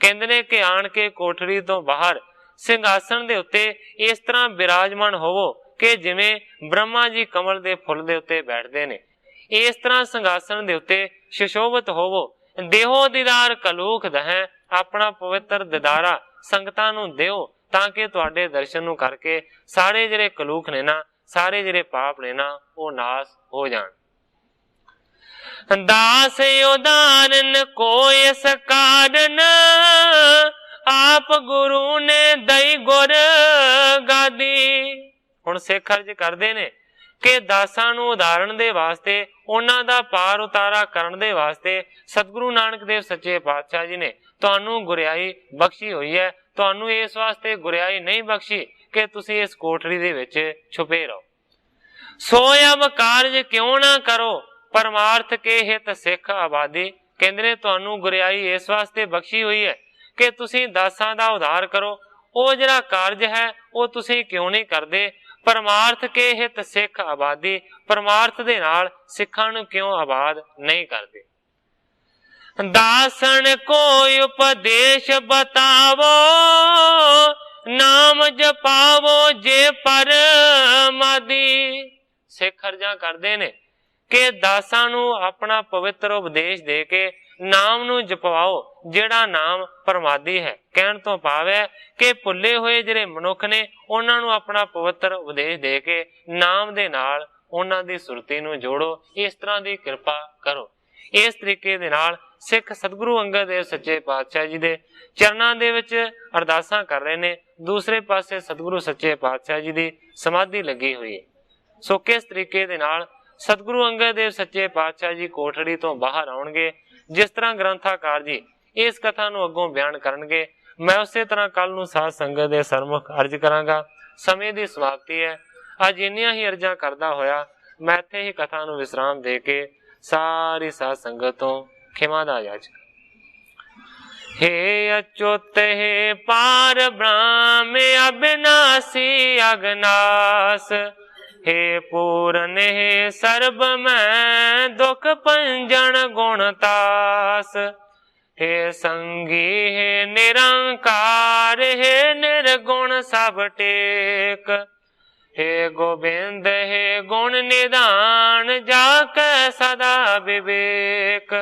[SPEAKER 1] कहते ने कि आन के कोठड़ी तो बाहर सिंहासन दे उत्ते इस तरह विराजमान होवो कि जिवें ब्रह्मा जी कमल दे फुल दे उत्ते बैठते ने, इस तरह सिंहासन दे उत्ते सुशोभित होवो। देहो दीदार कलूख दह, अपना पवित्र दिदारा संगतां नूं दिओ ताकि तुहाडे दर्शन नूं करके सारे जिहड़े कलूख ने ना, सारे जिहड़े पाप ने ना, वो नाश हो जाण। दास उदाहरण कोई सकारन, आप गुरु ने दई गुर गादी। हुण सिख अर्ज करदे ने कि दासां नूं उदाहरण दे वास्ते, उन्हां दा पार उतारा करन दे वास्ते सतगुरु नानक देव सच्चे पातशाह जी ने तुहानूं गुरियाई बख्शी होई है। तुहानूं इस वास्ते गुरियाई नहीं बख्शी कि तुसीं इस कोठड़ी दे विच छुपे रहो। सो अब कारज क्यों ना करो, परमार्थ के हित सिख आबादी। कहंदे ने तुहानूं गुरियाई इस वास्ते बख्शी हुई है कि तुसीं दासां दा उद्धार करो। ਉਹ ਜਿਹੜਾ ਕਾਰਜ ਹੈ ਉਹ ਤੁਸੀਂ ਕਿਉਂ ਨਹੀਂ ਕਰਦੇ? ਪਰਮਾਰਥ ਕੇ ਹਿਤ ਸਿੱਖ ਆਬਾਦੀ, ਪਰਮਾਰਥ ਦੇ ਨਾਲ ਸਿੱਖਾਂ ਨੂੰ ਕਿਉਂ ਆਬਾਦ ਨਹੀਂ ਕਰਦੇ? ਦਾਸਨ ਕੋਈ ਉਪਦੇਸ਼ ਬਤਾਵੋ, ਨਾਮ ਜਪਾਵੋ ਜੇ ਪਰਮਾਦੀ। ਸਿੱਖ ਅਰਜ਼ਾਂ ਕਰਦੇ ਨੇ ਕਿ ਦਾਸਾਂ ਨੂੰ ਆਪਣਾ ਪਵਿੱਤਰ ਉਪਦੇਸ਼ ਦੇ ਕੇ ਨਾਮ ਨੂੰ ਜਪਵਾਓ, ਜਿਹੜਾ ਨਾਮ ਪਰਮਾਦੀ ਹੈ। ਕਹਿਣ ਤੋਂ ਭਾਵ ਹੈ ਕਿ ਭੁੱਲੇ ਹੋਏ ਜਿਹੜੇ ਮਨੁੱਖ ਨੇ ਉਹਨਾਂ ਨੂੰ ਆਪਣਾ ਪਵਿੱਤਰ ਉਪਦੇਸ਼ ਦੇ ਕੇ ਨਾਮ ਦੇ ਨਾਲ ਉਹਨਾਂ ਦੀ ਸੁਰਤੀ ਨੂੰ ਜੋੜੋ। ਇਸ ਤਰ੍ਹਾਂ ਦੀ ਕਿਰਪਾ ਕਰੋ। ਇਸ ਤਰੀਕੇ ਦੇ ਨਾਲ ਸਿੱਖ ਸਤਿਗੁਰੂ ਅੰਗਦ ਦੇਵ ਸੱਚੇ ਪਾਤਸ਼ਾਹ ਜੀ ਦੇ ਚਰਨਾਂ ਦੇ ਵਿੱਚ ਅਰਦਾਸਾਂ ਕਰ ਰਹੇ ਨੇ। ਦੂਸਰੇ ਪਾਸੇ ਸਤਿਗੁਰੂ ਸੱਚੇ ਪਾਤਸ਼ਾਹ ਜੀ ਦੀ ਸਮਾਧੀ ਲੱਗੀ ਹੋਈ ਹੈ। ਸੋ ਕਿਸ ਤਰੀਕੇ ਦੇ ਨਾਲ ਸਤਿਗੁਰੂ ਅੰਗਦ ਦੇਵ ਸੱਚੇ ਪਾਤਸ਼ਾਹ ਜੀ ਕੋਠੜੀ ਤੋਂ ਬਾਹਰ ਆਉਣਗੇ, ਜਿਸ ਤਰ੍ਹਾਂ ਗ੍ਰੰਥਾਕਾਰ ਜੀ ਇਸ ਕਥਾ ਨੂੰ ਅੱਗੋਂ ਬਿਆਨ ਕਰਨਗੇ, ਮੈਂ ਉਸੇ ਤਰ੍ਹਾਂ ਕੱਲ ਨੂੰ ਸਾਧ ਸੰਗਤ ਦੇ ਸਰਮੁਖ ਅਰਜ ਕਰਾਂਗਾ। ਸਮੇਂ ਦੀ ਸਮਾਪਤੀ ਹੈ। ਅੱਜ ਇੰਨੀਆਂ ਹੀ ਅਰਜ਼ਾਂ ਕਰਦਾ ਹੋਇਆ ਮੈਂ ਇੱਥੇ ਹੀ ਕਥਾ ਨੂੰ ਵਿਸਰਾਮ ਦੇ ਕੇ ਸਾਰੀ ਸਾਧ ਸੰਗਤ ਤੋਂ ਖਿਮਾ ਦਾ ਯਾਚਕ। हे अच्युत हे पार ब्रह्म अविनाशी अगनास, हे पूरन हे सर्ब में दुख पंजन गुणतास, हे संगी हे निरंकार, हे निर्गुण सब टेक, हे गोविंद हे गुण निदान, जाके सदा विवेक,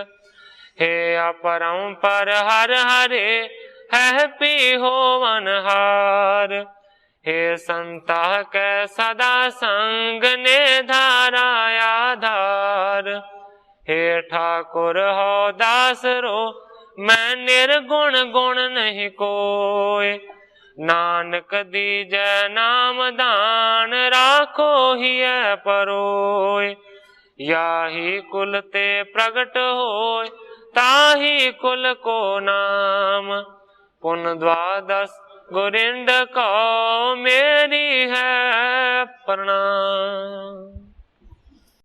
[SPEAKER 1] हे अपरंपर हर हरे है पी होवनहार, हे संता के सदा संग ने धारा आधार, हे ठाकुर हो दास रो मैं निर्गुण गुण नहीं कोय, नानक दीजै नाम दान राखो ही परोय, याही कुल ते प्रगट होय ताही कुल को नाम, पुन द्वादश गोरिंद को मेरी है प्रणाम।